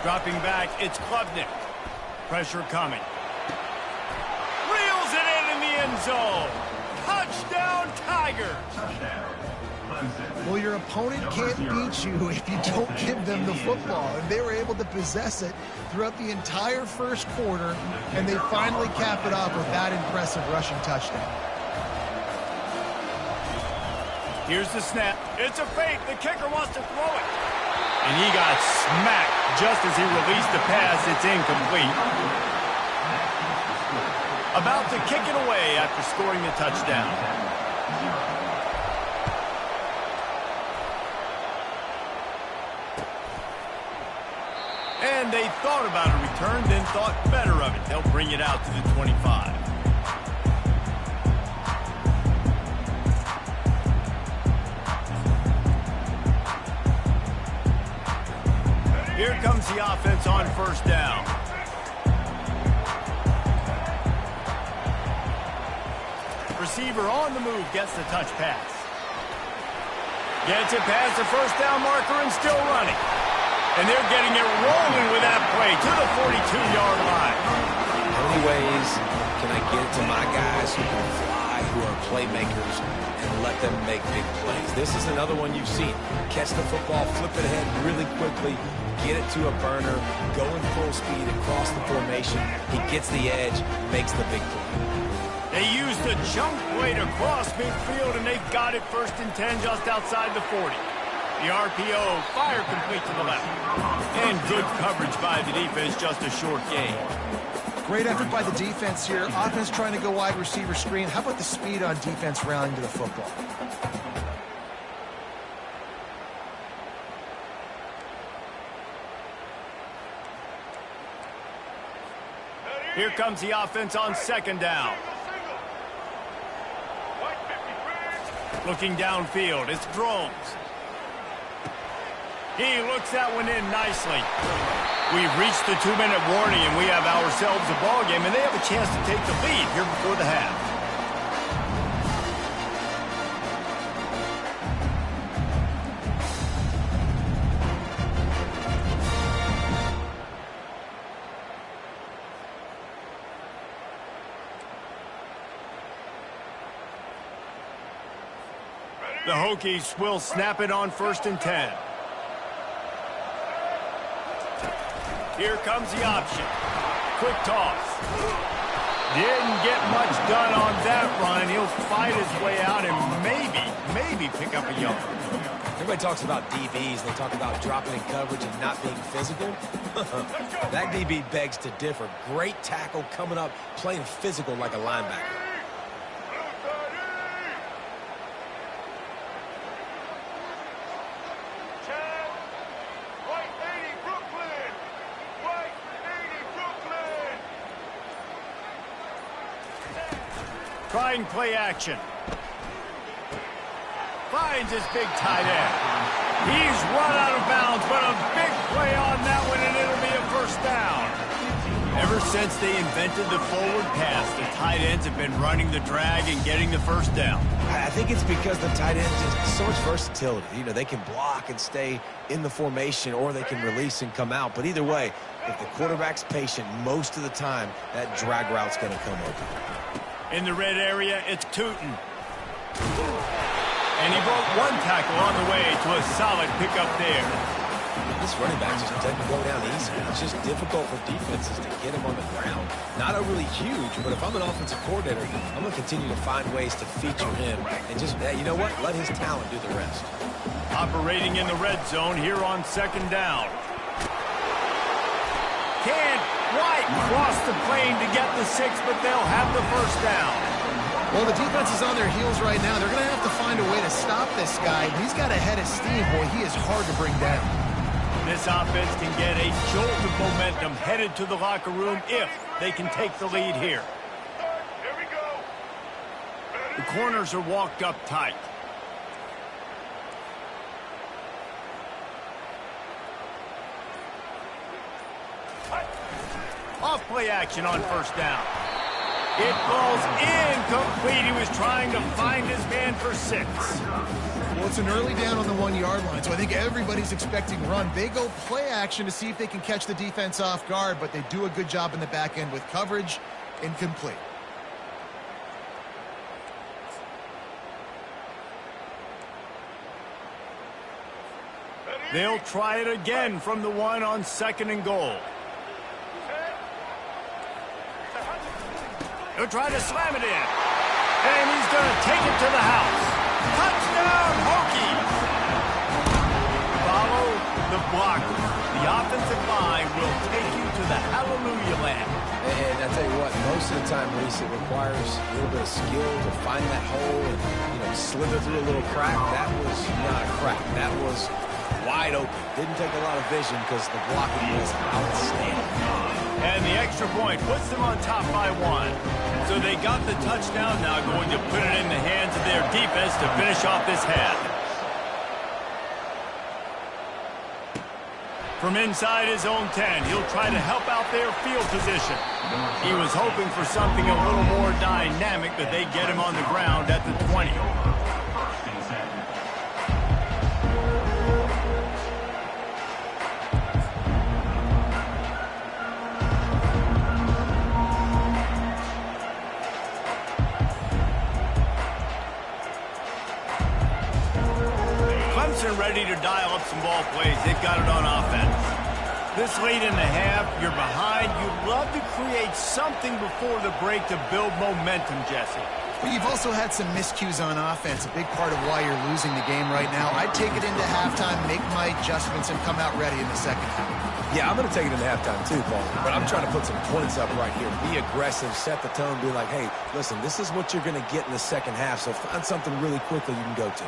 Speaker 1: Dropping back, it's Klubnik. Pressure coming. Reels it in the end zone. Touchdown, Tigers.
Speaker 4: Touchdown. Clemson.
Speaker 2: Well, your opponent can't beat you if you don't give them the football. And they were able to possess it throughout the entire first quarter, and they finally cap it off with that impressive rushing touchdown.
Speaker 1: Here's the snap. It's a fake. The kicker wants to throw it. And he got smacked just as he released the pass. It's incomplete. About to kick it away after scoring the touchdown. And they thought about a return, then thought better of it. They'll bring it out to the 25. Here comes the offense on first down. Receiver on the move gets the touch pass. Gets it past the first down marker and still running. And they're getting it rolling with that play to the 42-yard line.
Speaker 3: How many ways can I get to my guys who can fly, who are playmakers, and let them make big plays? This is another one you've seen. Catch the football, flip it ahead really quickly, get it to a burner, go in full speed across the formation. He gets the edge, makes the big play.
Speaker 1: They use the jump play to cross midfield, and they've got it 1st and 10 just outside the 40. The RPO, fire complete to the left. And good coverage by the defense, just a short gain.
Speaker 2: Great effort by the defense here. Offense trying to go wide receiver screen. How about the speed on defense rallying to the football?
Speaker 1: Here comes the offense on second down. Looking downfield, it's Drones. He looks that one in nicely. We've reached the 2-minute warning, and we have ourselves a ball game, and they have a chance to take the lead here before the half. The Hokies will snap it on 1st and 10. Here comes the option. Quick toss. Didn't get much done on that run. He'll fight his way out and maybe pick up a yard.
Speaker 3: Everybody talks about DBs. They talk about dropping in coverage and not being physical. That DB begs to differ. Great tackle coming up, playing physical like a linebacker.
Speaker 1: Trying play action. Finds his big tight end. He's run out of bounds, but a big play on that one, and it'll be a 1st down. Ever since they invented the forward pass, the tight ends have been running the drag and getting the 1st down.
Speaker 3: I think it's because the tight ends have so much versatility. You know, they can block and stay in the formation, or they can release and come out. But either way, if the quarterback's patient most of the time, that drag route's going to come open.
Speaker 1: In the red area, it's Tootin. And he broke one tackle on the way to a solid pickup there.
Speaker 3: This running back just doesn't go down easy. It's just difficult for defenses to get him on the ground. Not overly huge, but if I'm an offensive coordinator, I'm going to continue to find ways to feature him and just, you know what, let his talent do the rest.
Speaker 1: Operating in the red zone here on second down. Can't quite cross the plane to get the 6, but they'll have the first down.
Speaker 2: Well, the defense is on their heels right now. They're going to have to find a way to stop this guy. He's got a head of steam. Boy, he is hard to bring down.
Speaker 1: This offense can get a jolt of momentum headed to the locker room if they can take the lead here.
Speaker 4: Here we go.
Speaker 1: The corners are walked up tight. Off play action on first down. It falls incomplete. He was trying to find his man for 6.
Speaker 2: Well, it's an early down on the 1-yard line, so I think everybody's expecting run. They go play action to see if they can catch the defense off guard, but they do a good job in the back end with coverage. Incomplete.
Speaker 1: They'll try it again from the 1 on 2nd and goal. He'll try to slam it in. And he's going to take it to the house. Touchdown, Hokies! Follow the blocker. The offensive line will take you to the hallelujah land.
Speaker 3: And I tell you what, most of the time, Reese, it requires a little bit of skill to find that hole and, slither through a little crack. That was not a crack. That was wide open. Didn't take a lot of vision because the blocking was outstanding.
Speaker 1: And the extra point puts them on top by 1. So they got the touchdown, now going to put it in the hands of their defense to finish off this half. From inside his own 10, he'll try to help out their field position. He was hoping for something a little more dynamic, but they get him on the ground at the 20. Ready to dial up some ball plays. They've got it on offense. This late in the half, you're behind. You'd love to create something before the break to build momentum, Jesse.
Speaker 2: But you've also had some miscues on offense, a big part of why you're losing the game right now. I'd take it into halftime, make my adjustments, and come out ready in the second half.
Speaker 3: Yeah, I'm going to take it into halftime too, Paul. But I'm trying to put some points up right here. Be aggressive, set the tone, be like, hey, listen, this is what you're going to get in the second half, so find something really quickly you can go to.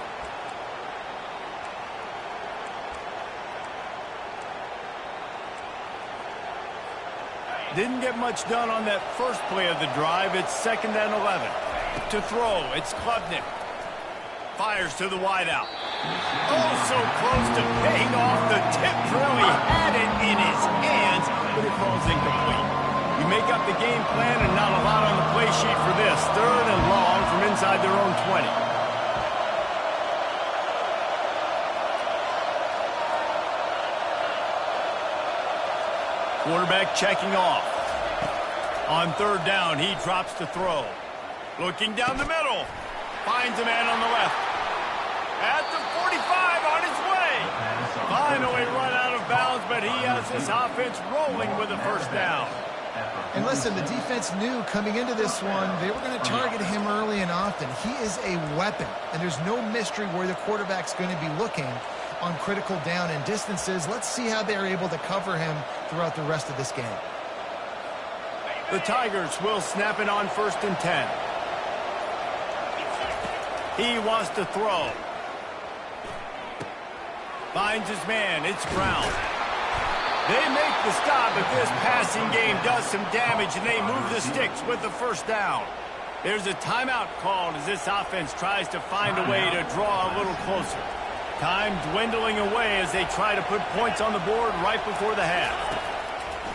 Speaker 1: Didn't get much done on that first play of the drive. It's 2nd and 11. To throw, it's Klubnik. Fires to the wideout. Oh, so close to paying off the tip drill. He had it in his hands, but it falls incomplete. You make up the game plan and not a lot on the play sheet for this. 3rd and long from inside their own 20. Quarterback checking off. On 3rd down, he drops to throw. Looking down the middle. Finds a man on the left. At the 45 on his way. Finally run out of bounds, but he has this offense rolling with a first down.
Speaker 2: And listen, the defense knew coming into this one, they were going to target him early and often. He is a weapon, and there's no mystery where the quarterback's going to be looking on critical down and distances. Let's see how they're able to cover him throughout the rest of this game.
Speaker 1: The Tigers will snap it on 1st and 10. He wants to throw. Finds his man. It's Brown. They make the stop, but this passing game does some damage, and they move the sticks with the first down. There's a timeout called as this offense tries to find a way to draw a little closer. Time dwindling away as they try to put points on the board right before the half.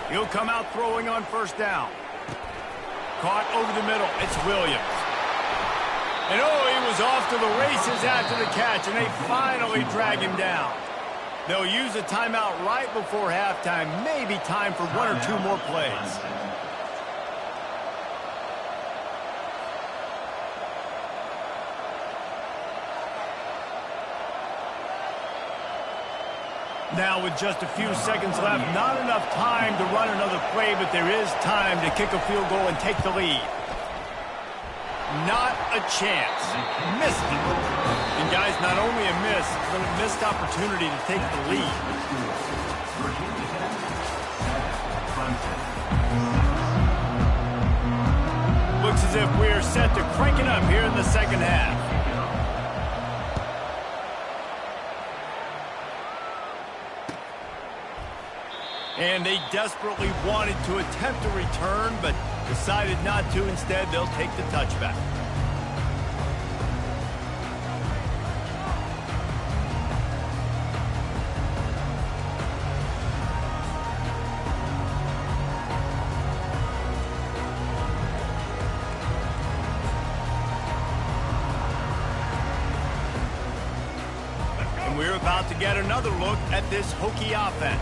Speaker 1: He'll come out throwing on 1st down. Caught over the middle. It's Williams. And oh, he was off to the races after the catch, and they finally drag him down. They'll use a timeout right before halftime. Maybe time for 1 or 2 more plays. Now with just a few seconds left, not enough time to run another play, but there is time to kick a field goal and take the lead. Not a chance. Missed it. And guys, not only a miss, but a missed opportunity to take the lead. Looks as if we're set to crank it up here in the second half. And they desperately wanted to attempt a return, but decided not to. Instead, they'll take the touchback. And we're about to get another look at this Hokie offense.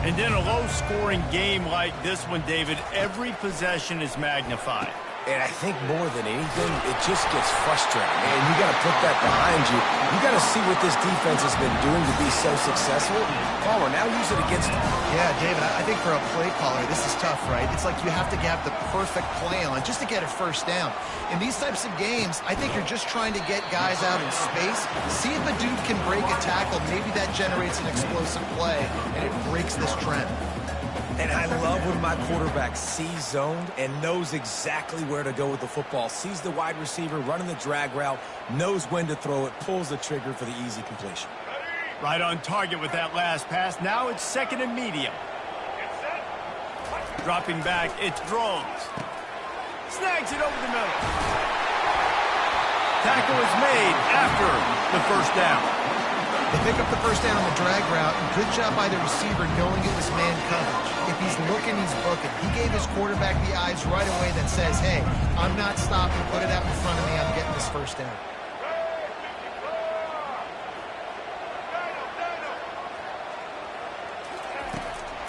Speaker 1: And in a low-scoring game like this one, David, every possession is magnified.
Speaker 3: And I think more than anything, it just gets frustrating. And you got to put that behind you. You got to see what this defense has been doing to be so successful. Caller, now use it against them.
Speaker 2: Yeah, David, I think for a play caller, this is tough, right? It's like you have to have the perfect play on just to get a first down. In these types of games, I think you're just trying to get guys out in space, see if a dude can break a tackle. Maybe that generates an explosive play, and it breaks this trend.
Speaker 3: And I love when my quarterback sees zoned and knows exactly where to go with the football. Sees the wide receiver running the drag route, knows when to throw it, pulls the trigger for the easy completion.
Speaker 1: Right on target with that last pass. Now it's second and medium. Dropping back, it's Drones. Snags it over the middle. Tackle is made after the first down.
Speaker 2: They pick up the first down on the drag route, and good job by the receiver knowing it was man coverage. If he's looking, he's booking. He gave his quarterback the eyes right away that says, hey, I'm not stopping, put it out in front of me, I'm getting this first down.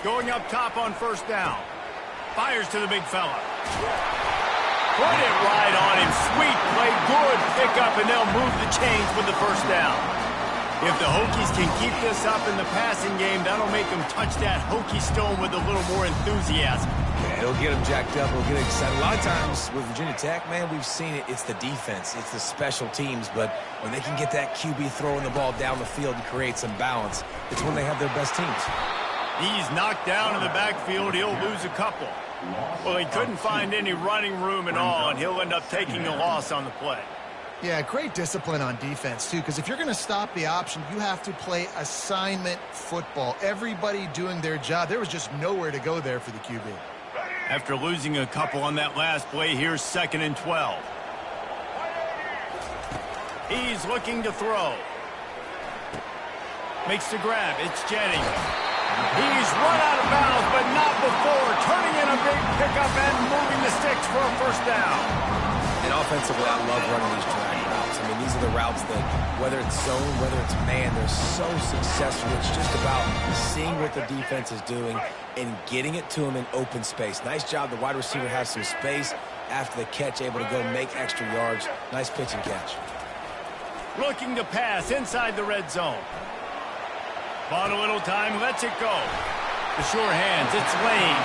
Speaker 1: Going up top on first down. Fires to the big fella. Put it right on him. Sweet play, good pickup, and they'll move the chains with the first down. If the Hokies can keep this up in the passing game, that'll make them touch that Hokie stone with a little more enthusiasm.
Speaker 3: Yeah, it'll get them jacked up. It'll get excited. A lot of times with Virginia Tech, man, we've seen it. It's the defense. It's the special teams. But when they can get that QB throwing the ball down the field and create some balance, it's when they have their best teams.
Speaker 1: He's knocked down in the backfield. He'll lose a couple. Well, he couldn't find any running room at all, and he'll end up taking a loss on the play.
Speaker 2: Yeah, great discipline on defense, too, because if you're going to stop the option, you have to play assignment football. Everybody doing their job. There was just nowhere to go there for the QB.
Speaker 1: After losing a couple on that last play, here's 2nd and 12. He's looking to throw. Makes the grab. It's Jennings. He's run out of bounds, but not before. Turning in a big pickup and moving the sticks for a first down.
Speaker 3: And offensively, I love running these drag routes. I mean, these are the routes that, whether it's zone, whether it's man, they're so successful. It's just about seeing what the defense is doing and getting it to them in open space. Nice job. The wide receiver has some space after the catch, able to go make extra yards. Nice pitch and catch.
Speaker 1: Looking to pass inside the red zone. Bought a little time, lets it go. The sure hands, it's Lane.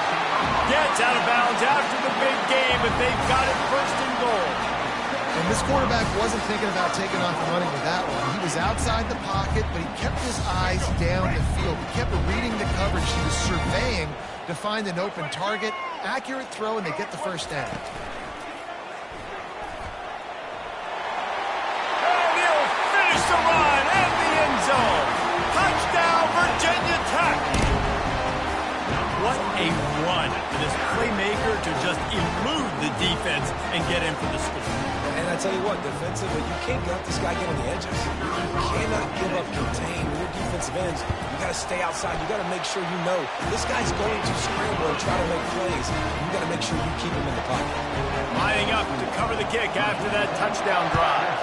Speaker 1: Gets out of bounds after the big game, but they've got it first and goal.
Speaker 2: And this quarterback wasn't thinking about taking off and running with that one. He was outside the pocket, but he kept his eyes down the field. He kept reading the coverage. He was surveying to find an open target. Accurate throw, and they get the first down.
Speaker 1: And he'll finish the run at the end zone. Touchdown, Virginia Tech. What a run for this playmaker to just elude the defense and get in for the score.
Speaker 3: And I tell you what, defensively, you can't let this guy get on the edges. You cannot give up contain. When you're defensive ends, you got to stay outside. You got to make sure you know this guy's going to scramble and try to make plays. You got to make sure you keep him in the pocket.
Speaker 1: Lining up to cover the kick after that touchdown drive.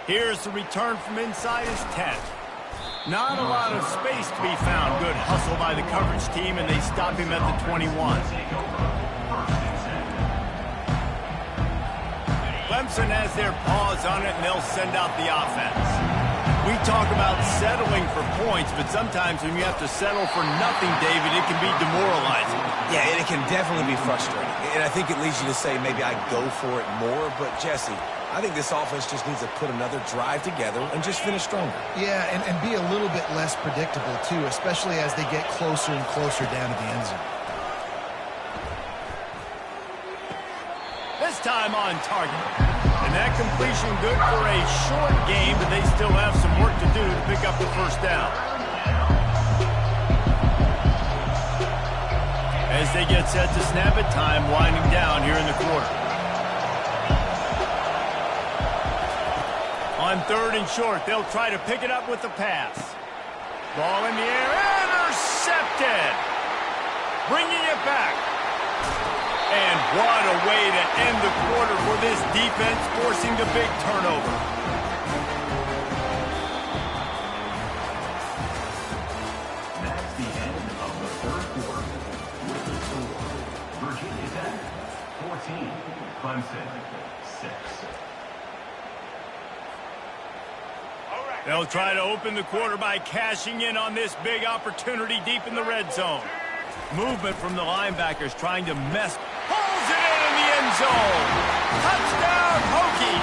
Speaker 1: Here's the return from inside his 10. Not a lot of space to be found. Good hustle by the coverage team, and they stop him at the 21. Clemson has their paws on it, and they'll send out the offense. We talk about settling for points, but sometimes when you have to settle for nothing, David, it can be demoralizing.
Speaker 3: Yeah, and it can definitely be frustrating. And I think it leads you to say maybe I go for it more. But, Jesse, I think this offense just needs to put another drive together and just finish stronger.
Speaker 2: Yeah, and be a little bit less predictable, too, especially as they get closer and closer down to the end zone.
Speaker 1: This time on target. And that completion good for a short game, but they still have some work to do to pick up the first down. As they get set to snap it, time winding down here in the quarter. On 3rd and short, they'll try to pick it up with the pass. Ball in the air, intercepted. Bringing it back. And what a way to end the quarter for this defense, forcing the big turnover.
Speaker 4: That's the end of the third quarter. With the score, Virginia Tech 14, Clemson 6.
Speaker 1: They'll try to open the quarter by cashing in on this big opportunity deep in the red zone. Movement from the linebackers trying to mess. Pulls it in the end zone. Touchdown, Hokie.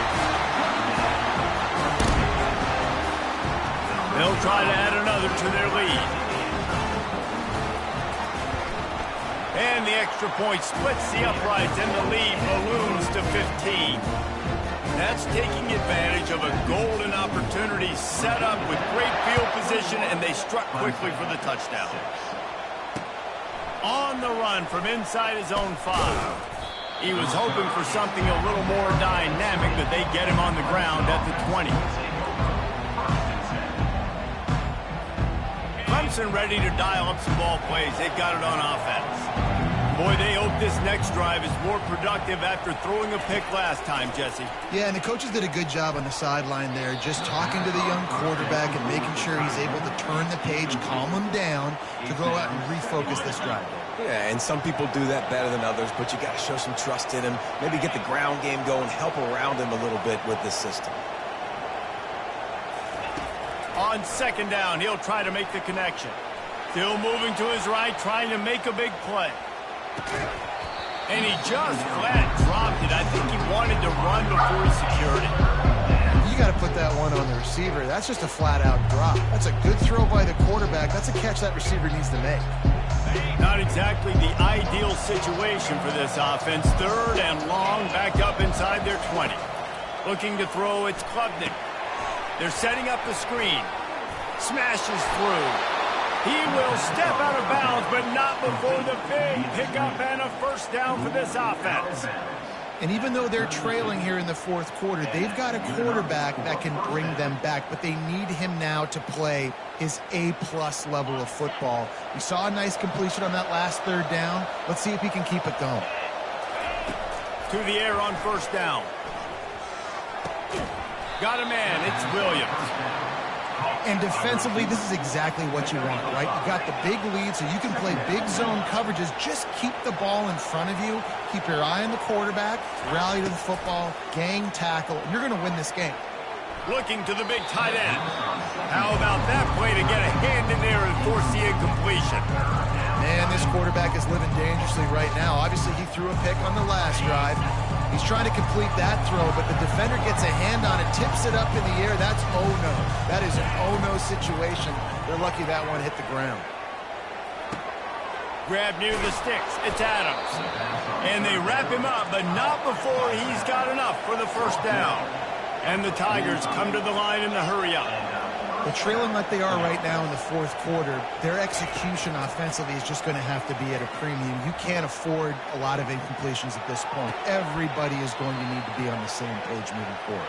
Speaker 1: They'll try to add another to their lead. And the extra point splits the uprights and the lead balloons to 15. That's taking advantage of a golden opportunity set up with great field position, and they struck quickly for the touchdown. On the run from inside his own 5. He was hoping for something a little more dynamic, but they get him on the ground at the 20. Clemson ready to dial up some ball plays. They've got it on offense. Boy, they hope this next drive is more productive after throwing a pick last time, Jesse.
Speaker 2: Yeah, and the coaches did a good job on the sideline there, just talking to the young quarterback and making sure he's able to turn the page, calm him down to go out and refocus this drive.
Speaker 3: Yeah, and some people do that better than others, but you got to show some trust in him. Maybe get the ground game going, help around him a little bit with this system.
Speaker 1: On 2nd down, he'll try to make the connection. Still moving to his right, trying to make a big play. And he just flat dropped it. I think he wanted to run before he secured it.
Speaker 2: You got to put that one on the receiver. That's just a flat-out drop. That's a good throw by the quarterback. That's a catch that receiver needs to make.
Speaker 1: Not exactly the ideal situation for this offense. 3rd and long, back up inside their 20. Looking to throw, it's Klubnik. They're setting up the screen. Smashes through. He will step out of bounds, but not before the big pickup and a first down for this offense.
Speaker 2: And even though they're trailing here in the 4th quarter, they've got a quarterback that can bring them back, but they need him now to play his A-plus level of football. We saw a nice completion on that last 3rd down. Let's see if he can keep it going.
Speaker 1: To the air on 1st down. Got a man, it's Williams.
Speaker 2: And defensively, this is exactly what you want, right? You got the big lead, so you can play big zone coverages. Just keep the ball in front of you. Keep your eye on the quarterback. Rally to the football. Gang tackle. And you're going to win this game.
Speaker 1: Looking to the big tight end. How about that play to get a hand in there and force the incompletion?
Speaker 2: Man, this quarterback is living dangerously right now. Obviously, he threw a pick on the last drive. He's trying to complete that throw, but the defender gets a hand on it, tips it up in the air. That's oh-no. That is an oh-no situation. They're lucky that one hit the ground.
Speaker 1: Grab near the sticks. It's Adams. And they wrap him up, but not before he's got enough for the first down. And the Tigers come to the line in the hurry up.
Speaker 2: They're trailing like they are right now in the 4th quarter. Their execution offensively is just going to have to be at a premium. You can't afford a lot of incompletions at this point. Everybody is going to need to be on the same page moving forward.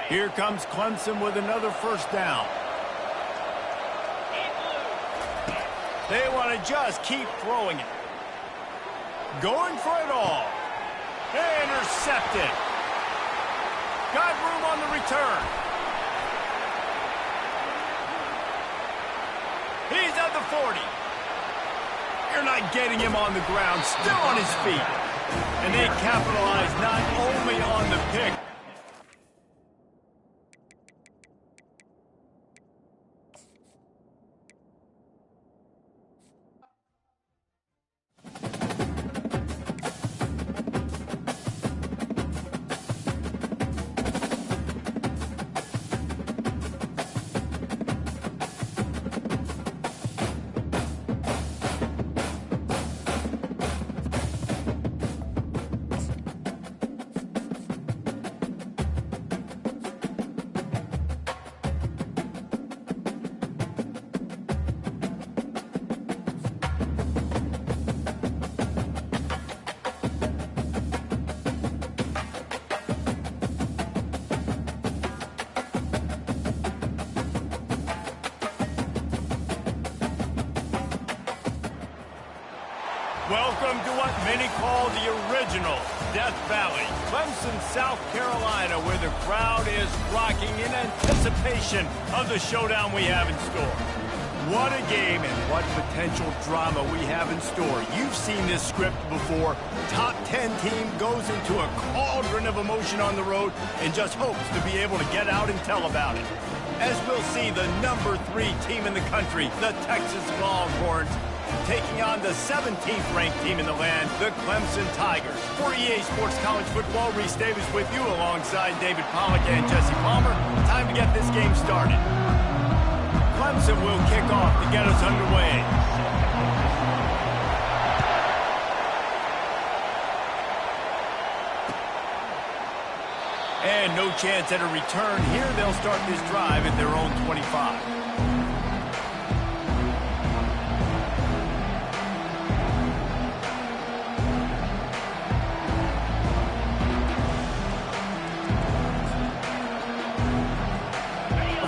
Speaker 1: Here comes Clemson with another first down. They want to just keep throwing it. Going for it all. Intercepted. Got room on the return. He's at the 40. They're not getting him on the ground, still on his feet. And they capitalize not only on the pick. Welcome to what many call the original Death Valley, Clemson, South Carolina, where the crowd is rocking in anticipation of the showdown we have in store. What a game and what potential drama we have in store. You've seen this script before. Top 10 team goes into a cauldron of emotion on the road and just hopes to be able to get out and tell about it. As we'll see, the number 3 team in the country, the Texas Longhorns, taking on the 17th ranked team in the land, the Clemson Tigers. For EA Sports College Football, Reese Davis with you alongside David Pollack and Jesse Palmer. Time to get this game started. Clemson will kick off to get us underway. And no chance at a return here. They'll start this drive at their own 25.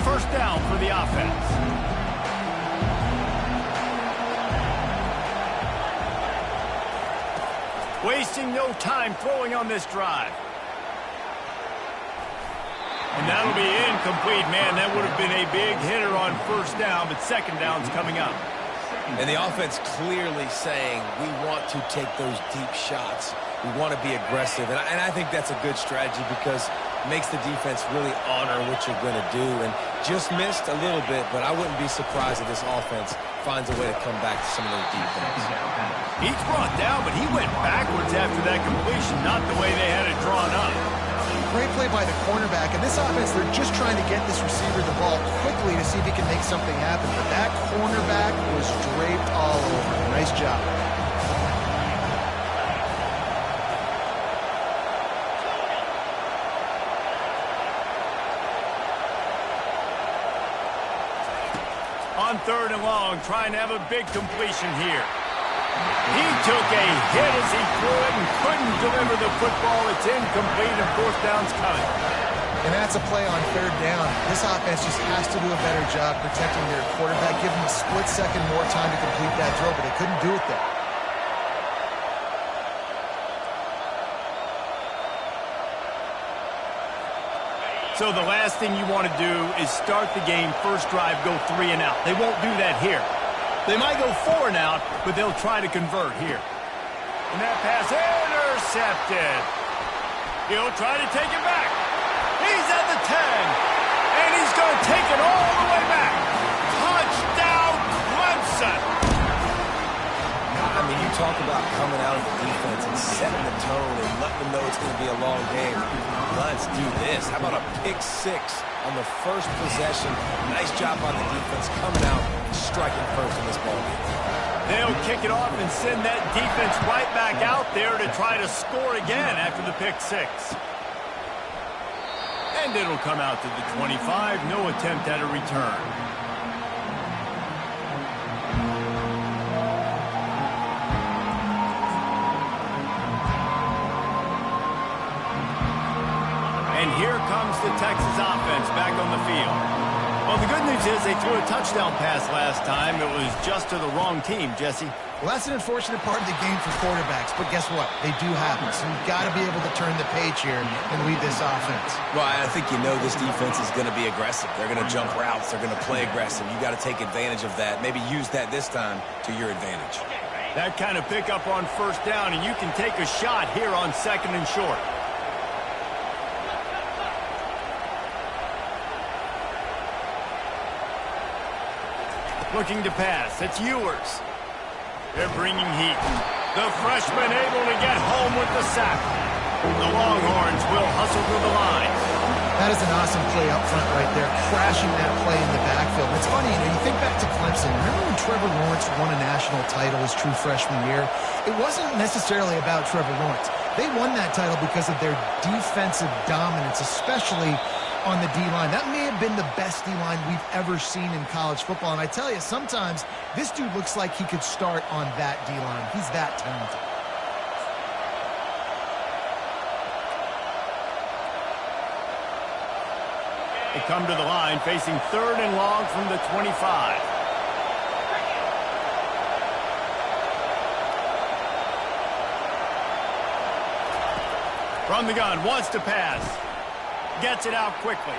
Speaker 1: First down for the offense. Wasting no time throwing on this drive. And that'll be incomplete. Man, that would have been a big hitter on first down, but second down's coming up.
Speaker 3: And the offense clearly saying we want to take those deep shots. We want to be aggressive. And I think that's a good strategy because it makes the defense really honor what you're going to do. And just missed a little bit, but I wouldn't be surprised if this offense finds a way to come back to some of those deep things.
Speaker 1: He's brought down, but he went backwards after that completion, not the way they had it drawn up.
Speaker 2: Great play by the cornerback. And this offense, they're just trying to get this receiver the ball quickly to see if he can make something happen. But that cornerback was draped all over. Nice job.
Speaker 1: On third and long, trying to have a big completion here. He took a hit as he threw it and couldn't deliver the football. It's incomplete and fourth down's coming.
Speaker 2: And that's a play on third down. This offense just has to do a better job protecting their quarterback, give him a split second more time to complete that throw, but they couldn't do it there.
Speaker 1: So the last thing you want to do is start the game, first drive, go 3 and out. They won't do that here. They might go 4 and out, but they'll try to convert here. And that pass intercepted. He'll try to take it back. He's at the 10, and he's going to take it all the way back. Touchdown, Clemson.
Speaker 3: I mean, you talk about coming out of the defense and setting the tone and letting them know it's going to be a long game. Let's do this. How about a pick 6 on the first possession? Nice job on the defense coming out and striking first in this ball game.
Speaker 1: They'll kick it off and send that defense right back out there to try to score again after the pick 6. And it'll come out to the 25. No attempt at a return. And here comes the Texas offense back on the field. Well, the good news is they threw a touchdown pass last time. It was just to the wrong team, Jesse.
Speaker 2: Well, that's an unfortunate part of the game for quarterbacks, but guess what? They do happen, so you've got to be able to turn the page here and lead this offense.
Speaker 3: Well, I think you know this defense is going to be aggressive. They're going to jump routes. They're going to play aggressive. You got to take advantage of that. Maybe use that this time to your advantage.
Speaker 1: That kind of pickup on first down, and you can take a shot here on 2nd and short. Looking to pass. It's Ewers. They're bringing heat. The freshman able to get home with the sack. The Longhorns will hustle to the line.
Speaker 2: That is an awesome play up front right there, crashing that play in the backfield. It's funny, you think back to Clemson. Remember when Trevor Lawrence won a national title his true freshman year? It wasn't necessarily about Trevor Lawrence. They won that title because of their defensive dominance, especially on the D-line. That may have been the best D-line we've ever seen in college football. And I tell you, sometimes this dude looks like he could start on that D-line. He's that talented.
Speaker 1: They come to the line facing 3rd and long from the 25. From the gun, wants to pass. Gets it out quickly.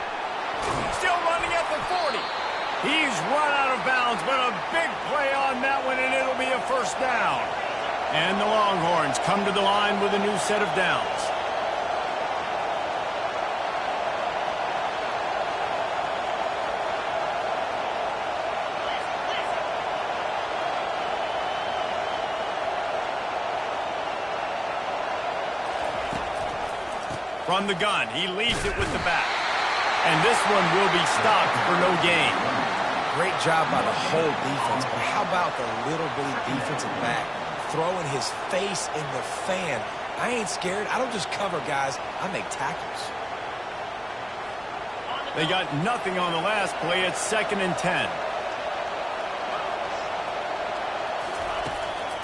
Speaker 1: Still running at the 40. He's run out of bounds, but a big play on that one, and it'll be a first down. And the Longhorns come to the line with a new set of downs. From the gun, he leaves it with the back. And this one will be stopped for no gain.
Speaker 3: Great job by the whole defense, but how about the little bitty defensive back throwing his face in the fan? I ain't scared. I don't just cover guys. I make tackles.
Speaker 1: They got nothing on the last play. It's 2nd and 10.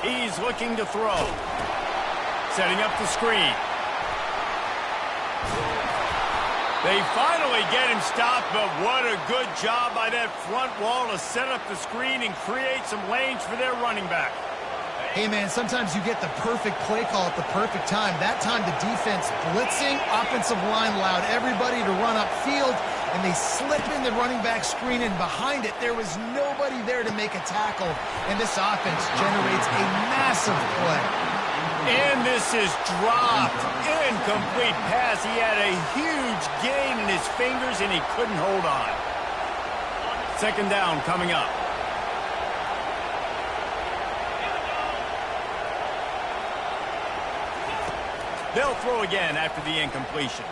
Speaker 1: He's looking to throw. Setting up the screen. They finally get him stopped, but what a good job by that front wall to set up the screen and create some lanes for their running back.
Speaker 2: Hey, man, sometimes you get the perfect play call at the perfect time. That time the defense blitzing, offensive line allowed everybody to run upfield, and they slip in the running back screen, and behind it there was nobody there to make a tackle, and this offense generates a massive play.
Speaker 1: And this is dropped. Incomplete pass. He had a huge gain in his fingers, and he couldn't hold on. 2nd down coming up. They'll throw again after the incompletion.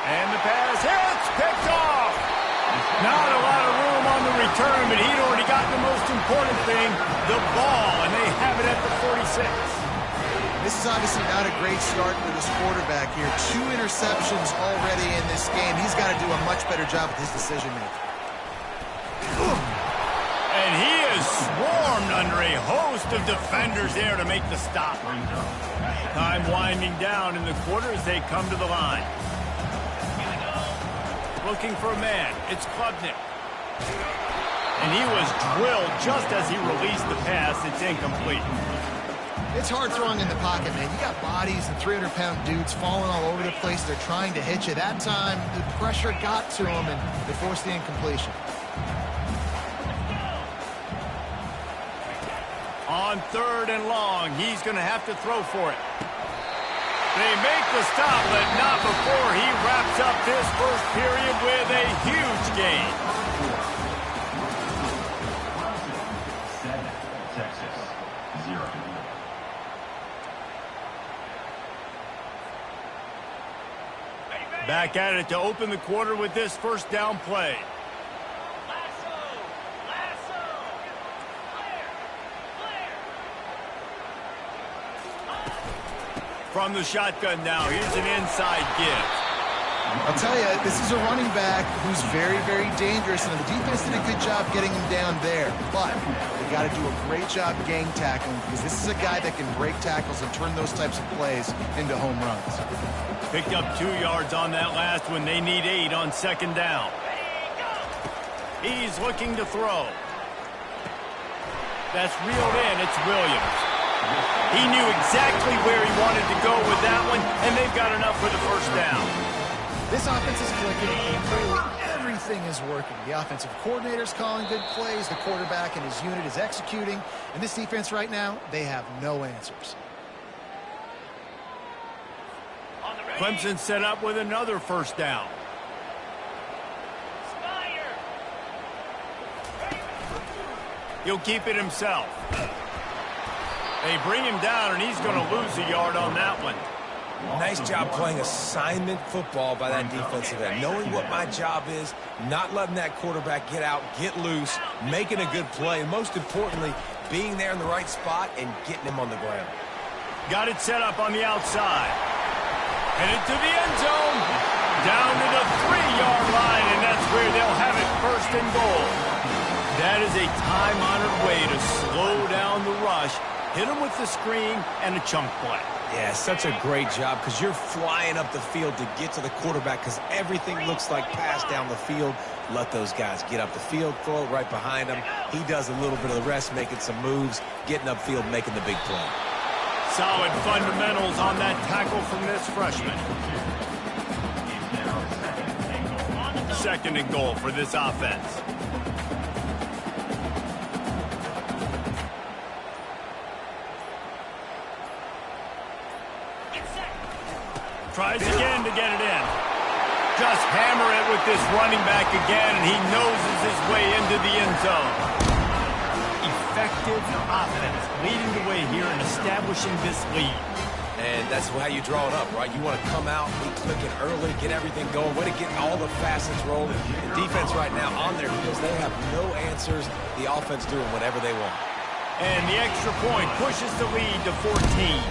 Speaker 1: And the pass hits, picked off. Not a lot of room on the return, but he'd already got the most important thing, the ball, and they have it at the 46.
Speaker 2: This is obviously not a great start for this quarterback here. 2 interceptions already in this game. He's got to do a much better job with his decision-making.
Speaker 1: And he is swarmed under a host of defenders there to make the stop. Time winding down in the quarter as they come to the line. Looking for a man. It's Klubnik. And he was drilled just as he released the pass. It's incomplete.
Speaker 2: It's hard throwing in the pocket, man. You got bodies and 300-pound dudes falling all over the place. They're trying to hit you. That time, the pressure got to them, and they forced the incompletion.
Speaker 1: On 3rd and long, he's going to have to throw for it. They make the stop, but not before he wraps up this first period with a huge gain.
Speaker 4: 7, Texas, 0.
Speaker 1: Back at it to open the quarter with this first down play. From the shotgun now, here's an inside give.
Speaker 2: I'll tell you, this is a running back who's very, very dangerous, and the defense did a good job getting him down there. But they got to do a great job gang tackling, because this is a guy that can break tackles and turn those types of plays into home runs.
Speaker 1: Picked up 2 yards on that last one. They need 8 on 2nd down. He's looking to throw. That's reeled in. It's Williams. He knew exactly where he wanted to go with that one, and they've got enough for the first down.
Speaker 2: This offense is clicking, and clearly Everything is working. The offensive coordinator's calling good plays. The quarterback and his unit is executing. And this defense right now, they have no answers.
Speaker 1: Clemson set up with another first down. He'll keep it himself. They bring him down, and he's going to lose a yard on that one.
Speaker 3: Nice job playing assignment football by that defensive end. Knowing what my job is, not letting that quarterback get out, get loose, making a good play, and most importantly, being there in the right spot and getting him on the ground.
Speaker 1: Got it set up on the outside. Headed to the end zone. Down to the 3-yard line, and that's where they'll have it, first and goal. That is a time-honored way to slow down the rush, hit him with the screen, and a chunk play.
Speaker 3: Yeah, such a great job because you're flying up the field to get to the quarterback because everything looks like pass down the field. Let those guys get up the field, throw it right behind him. He does a little bit of the rest, making some moves, getting upfield, making the big play.
Speaker 1: Solid fundamentals on that tackle from this freshman. Second and goal for this offense. Tries again to get it in. Just hammer it with this running back again, and he noses his way into the end zone. Effective offense, leading the way here and establishing this lead.
Speaker 3: And that's how you draw it up, right? You want to come out, be clicking early, get everything going, way to get all the facets rolling. The defense right now on their heels, they have no answers. The offense doing whatever they want.
Speaker 1: And the extra point pushes the lead to 14.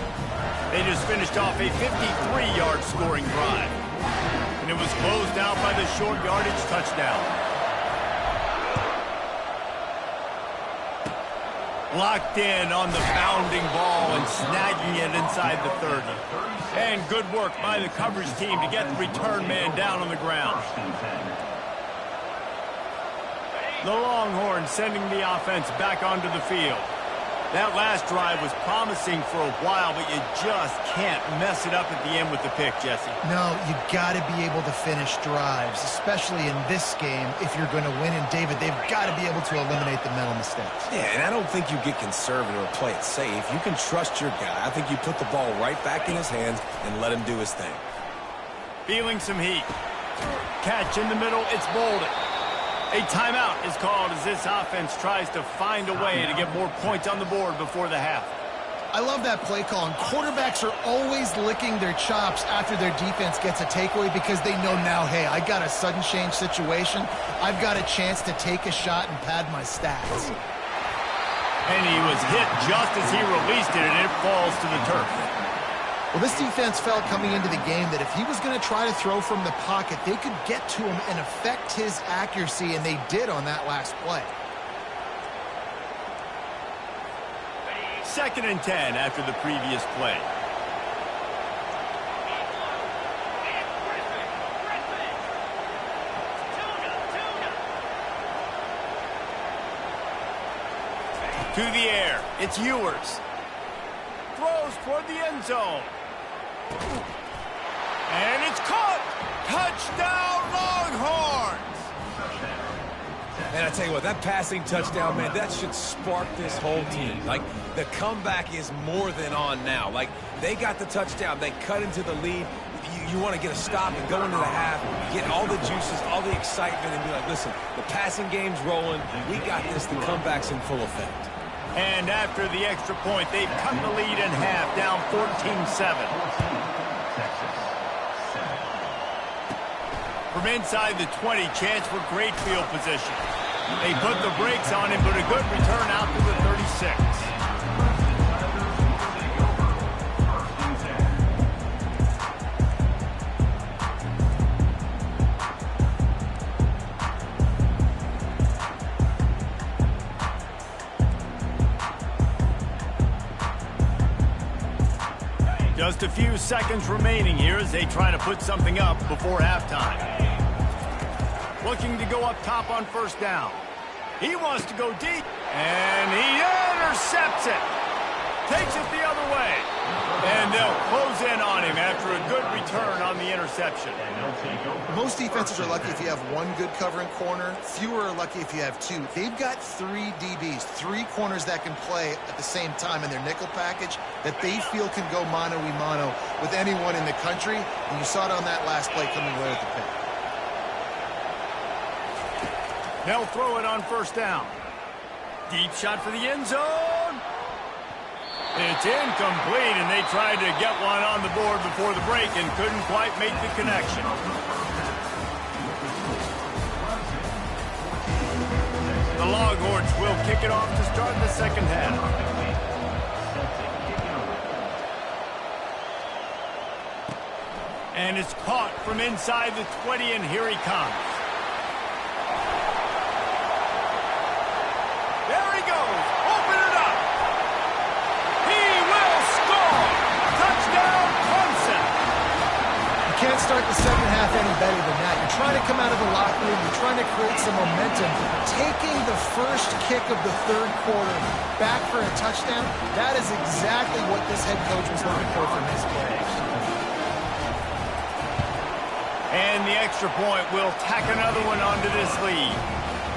Speaker 1: They just finished off a 53-yard scoring drive. And it was closed out by the short yardage touchdown. Locked in on the bounding ball and snagging it inside the 30. And good work by the coverage team to get the return man down on the ground. The Longhorns sending the offense back onto the field. That last drive was promising for a while, but you just can't mess it up at the end with the pick, Jesse.
Speaker 2: No, you got to be able to finish drives, especially in this game. If you're going to win, and David, they've got to be able to eliminate the mental mistakes.
Speaker 3: Yeah, and I don't think you get conservative or play it safe. You can trust your guy. I think you put the ball right back in his hands and let him do his thing.
Speaker 1: Feeling some heat. Catch in the middle, it's Bolden. A timeout is called as this offense tries to find a way to get more points on the board before the half.
Speaker 2: I love that play call, and quarterbacks are always licking their chops after their defense gets a takeaway because they know now, hey, I got a sudden change situation. I've got a chance to take a shot and pad my stats.
Speaker 1: And he was hit just as he released it, and it falls to the turf.
Speaker 2: Well, this defense felt coming into the game that if he was going to try to throw from the pocket, they could get to him and affect his accuracy, and they did on that last play.
Speaker 1: 2nd and 10 after the previous play. To the air, it's Ewers. Throws toward the end zone. And it's caught! Touchdown, Longhorns!
Speaker 3: And I tell you what, that passing touchdown, man, that should spark this whole team. Like, the comeback is more than on now. Like, they got the touchdown. They cut into the lead. You want to get a stop and go into the half, get all the juices, all the excitement, and be like, listen, the passing game's rolling. We got this. The comeback's in full effect.
Speaker 1: And after the extra point, they've cut the lead in half, down 14-7. From inside the 20, chance for great field position. They put the brakes on him, but a good return out to the 36. Just a few seconds remaining here as they try to put something up before halftime. Looking to go up top on first down. He wants to go deep, and he intercepts it. Takes it the other way. And they'll close in on him after a good return on the interception.
Speaker 2: Most defenses are lucky if you have one good covering corner. Fewer are lucky if you have two. They've got 3 DBs, 3 corners that can play at the same time in their nickel package that they feel can go mano-a-mano with anyone in the country. And you saw it on that last play coming right at the pick.
Speaker 1: They'll throw it on first down. Deep shot for the end zone. It's incomplete, and they tried to get one on the board before the break and couldn't quite make the connection. The Longhorns will kick it off to start the second half. And it's caught from inside the 20, and here he comes. There he goes. Open it up. He will score. Touchdown, Clemson.
Speaker 2: You can't start the second half any better than that. You're trying to come out of the locker room. You're trying to create some momentum. Taking the first kick of the third quarter back for a touchdown, that is exactly what this head coach was looking for from his players.
Speaker 1: And the extra point will tack another one onto this lead.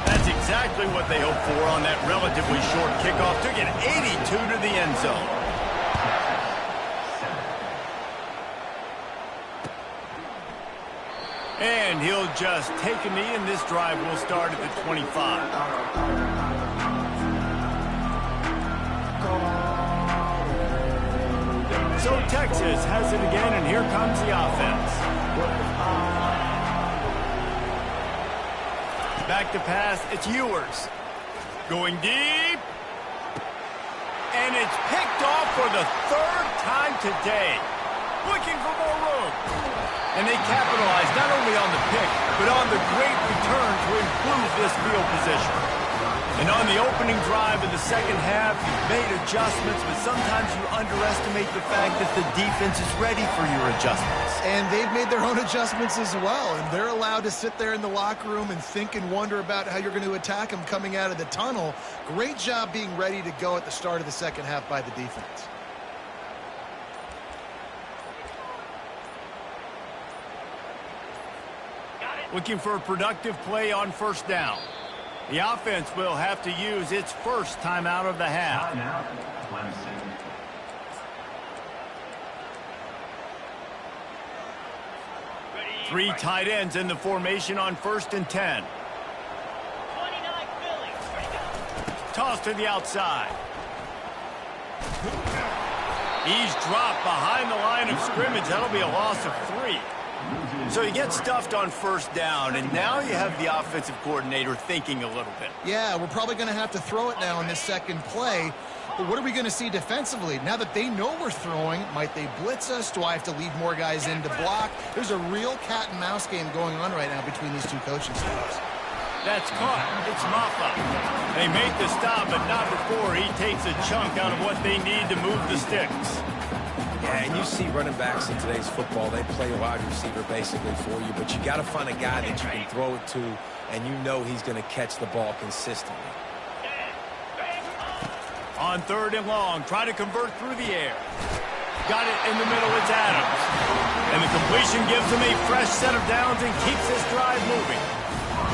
Speaker 1: That's exactly what they hoped for on that relatively short kickoff. Took it 82 to the end zone. And he'll just take a knee, and this drive will start at the 25. So Texas has it again, and here comes the offense. Back to pass, it's Ewers. Going deep. And it's picked off for the 3rd time today. Looking for more room. And they capitalize not only on the pick, but on the great return to improve this field position. And on the opening drive of the second half, you've made adjustments, but sometimes you underestimate the fact that the defense is ready for your adjustments.
Speaker 2: And they've made their own adjustments as well, and they're allowed to sit there in the locker room and think and wonder about how you're going to attack them coming out of the tunnel. Great job being ready to go at the start of the second half by the defense.
Speaker 1: Looking for a productive play on first down. The offense will have to use its first timeout of the half. 3 tight ends in the formation on 1st and 10. Toss to the outside. He's dropped behind the line of scrimmage. That'll be a loss of 3. So you get stuffed on first down, and now you have the offensive coordinator thinking a little bit.
Speaker 2: Yeah, we're probably going to have to throw it now in this second play. But what are we going to see defensively? Now that they know we're throwing, might they blitz us? Do I have to leave more guys in to block? There's a real cat and mouse game going on right now between these two coaching staffs.
Speaker 1: That's caught. It's Maffa. They make the stop, but not before he takes a chunk out of what they need to move the sticks.
Speaker 3: Yeah, and you see running backs in today's football, they play a wide receiver basically for you, but you got to find a guy that you can throw it to, and you know he's going to catch the ball consistently.
Speaker 1: On 3rd and long, try to convert through the air. Got it in the middle, it's Adams. And the completion gives him a fresh set of downs and keeps this drive moving.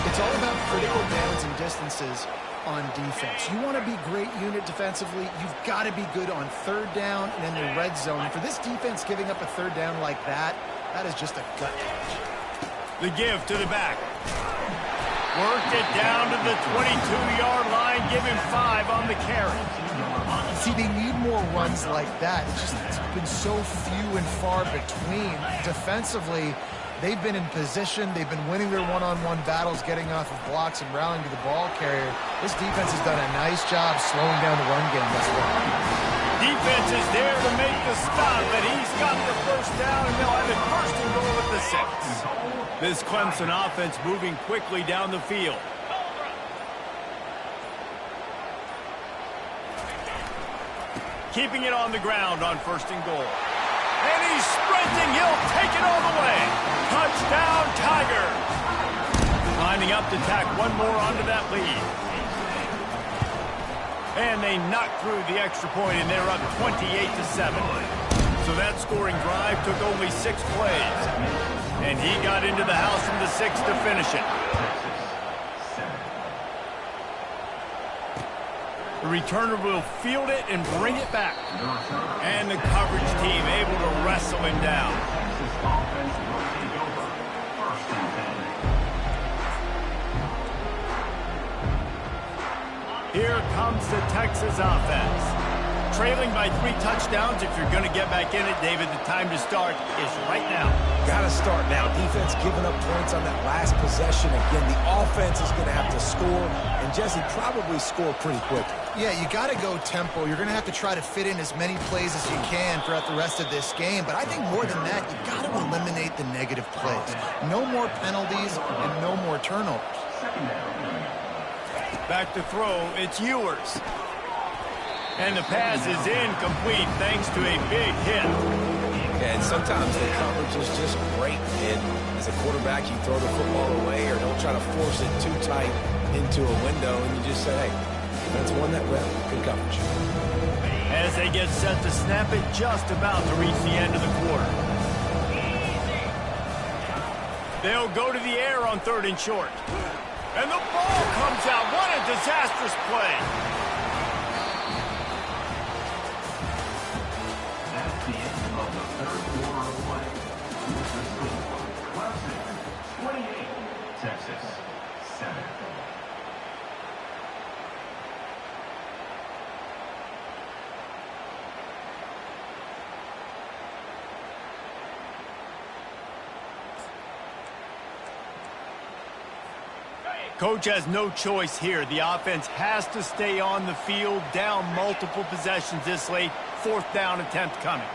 Speaker 2: It's all about critical downs and distances on defense. You want to be great unit defensively, you've got to be good on 3rd down and in the red zone. And for this defense giving up a 3rd down like that, that is just a gut punch.
Speaker 1: The give to the back. Worked it down to the 22-yard line, give him 5 on the carry.
Speaker 2: See, they need more runs like that. It's been so few and far between. Defensively, they've been in position. They've been winning their one-on-one battles, getting off of blocks and rallying to the ball carrier. This defense has done a nice job slowing down the run game thus far.
Speaker 1: Defense is there to make the stop, but he's got the first down, and they'll have it 1st and goal at the 6. This Clemson offense moving quickly down the field. Keeping it on the ground on 1st and goal. And he's sprinting. He'll take it all the way. Touchdown, Tigers. Lining up to tack one more onto that lead. And they knock through the extra point, and they're up 28-7. So that scoring drive took only 6 plays. And he got into the house from the 6 to finish it. The returner will field it and bring it back. And the coverage team able to wrestle him down. Here comes the Texas offense. Trailing by 3 touchdowns. If you're going to get back in it, David, the time to start is right now.
Speaker 3: Got to start now. Defense giving up points on that last possession. Again, the offense is going to have to score, and Jesse probably score pretty quickly.
Speaker 2: Yeah, you got to go tempo. You're going to have to try to fit in as many plays as you can throughout the rest of this game. But I think more than that, you got to eliminate the negative plays. No more penalties and no more turnovers.
Speaker 1: Back to throw, it's Ewers. And the pass is incomplete thanks to a big hit.
Speaker 3: And sometimes the coverage is just great. And as a quarterback, you throw the football away or don't try to force it too tight into a window, and you just say, hey, that's one that well, good coverage.
Speaker 1: As they get set to snap it, just about to reach the end of the quarter. They'll go to the air on 3rd and short. And the ball comes out. What a disastrous play.
Speaker 4: That's the end of the 3rd quarter of play. With the score, Clemson 28, Texas 7.
Speaker 1: Coach has no choice here. The offense has to stay on the field, down multiple possessions this late. 4th down attempt coming.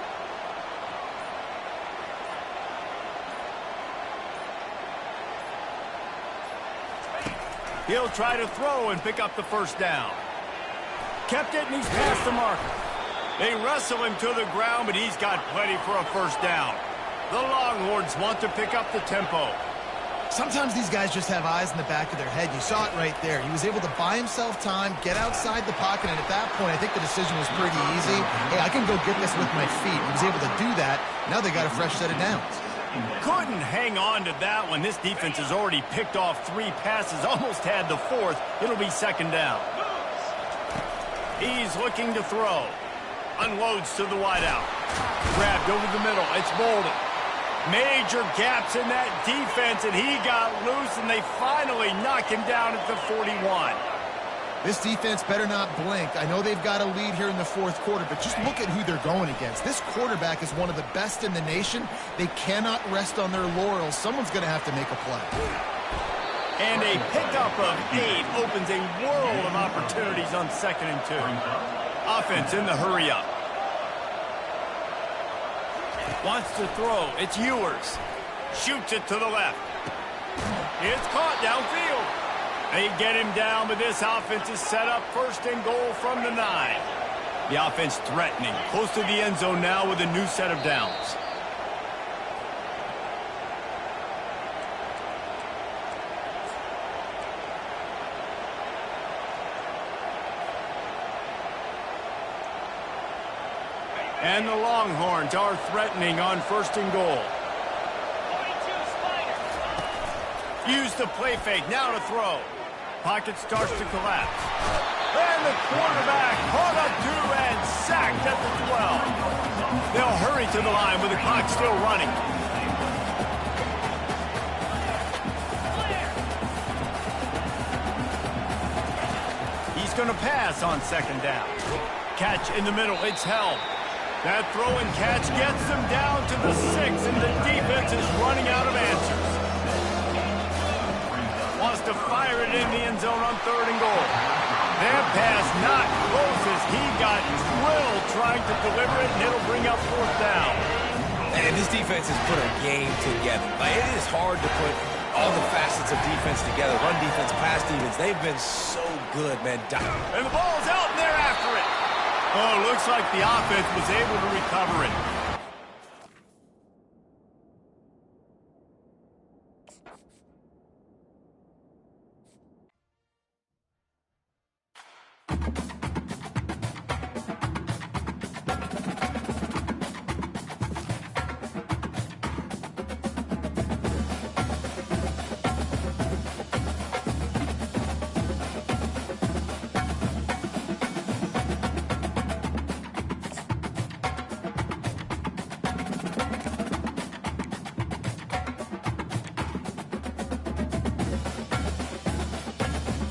Speaker 1: He'll try to throw and pick up the 1st down. Kept it, and he's past the marker. They wrestle him to the ground, but he's got plenty for a 1st down. The Longhorns want to pick up the tempo.
Speaker 2: Sometimes these guys just have eyes in the back of their head. You saw it right there. He was able to buy himself time, get outside the pocket, and at that point, I think the decision was pretty easy. Hey, I can go get this with my feet. He was able to do that. Now they got a fresh set of downs.
Speaker 1: Couldn't hang on to that one. This defense has already picked off 3 passes, almost had the 4th. It'll be 2nd down. He's looking to throw. Unloads to the wideout. Grabbed over the middle. It's Bolden. Major gaps in that defense, and he got loose, and they finally knock him down at the 41.
Speaker 2: This defense better not blink. I know they've got a lead here in the 4th quarter, but just look at who they're going against. This quarterback is one of the best in the nation. They cannot rest on their laurels. Someone's going to have to make a play.
Speaker 1: And a pickup of 8 opens a world of opportunities on 2nd and 2. Offense in the hurry-up. Wants to throw. It's Ewers. Shoots it to the left. It's caught downfield. They get him down, but this offense is set up 1st and goal from the 9. The offense threatening. Close to the end zone now with a new set of downs. And the Longhorns are threatening on 1st and goal. Use the play fake, now to throw. Pocket starts to collapse. And the quarterback caught up to and sacked at the 12. They'll hurry to the line with the clock still running. He's going to pass on 2nd down. Catch in the middle, it's held. That throw and catch gets them down to the 6, and the defense is running out of answers. Wants to fire it in the end zone on 3rd and goal. That pass not close as he got drilled trying to deliver it, and it'll bring up 4th down.
Speaker 3: And this defense has put a game together. Like, it is hard to put all the facets of defense together. Run defense, pass defense. They've been so good, man.
Speaker 1: And the ball's out, and they're after it. Oh, looks like the offense was able to recover it.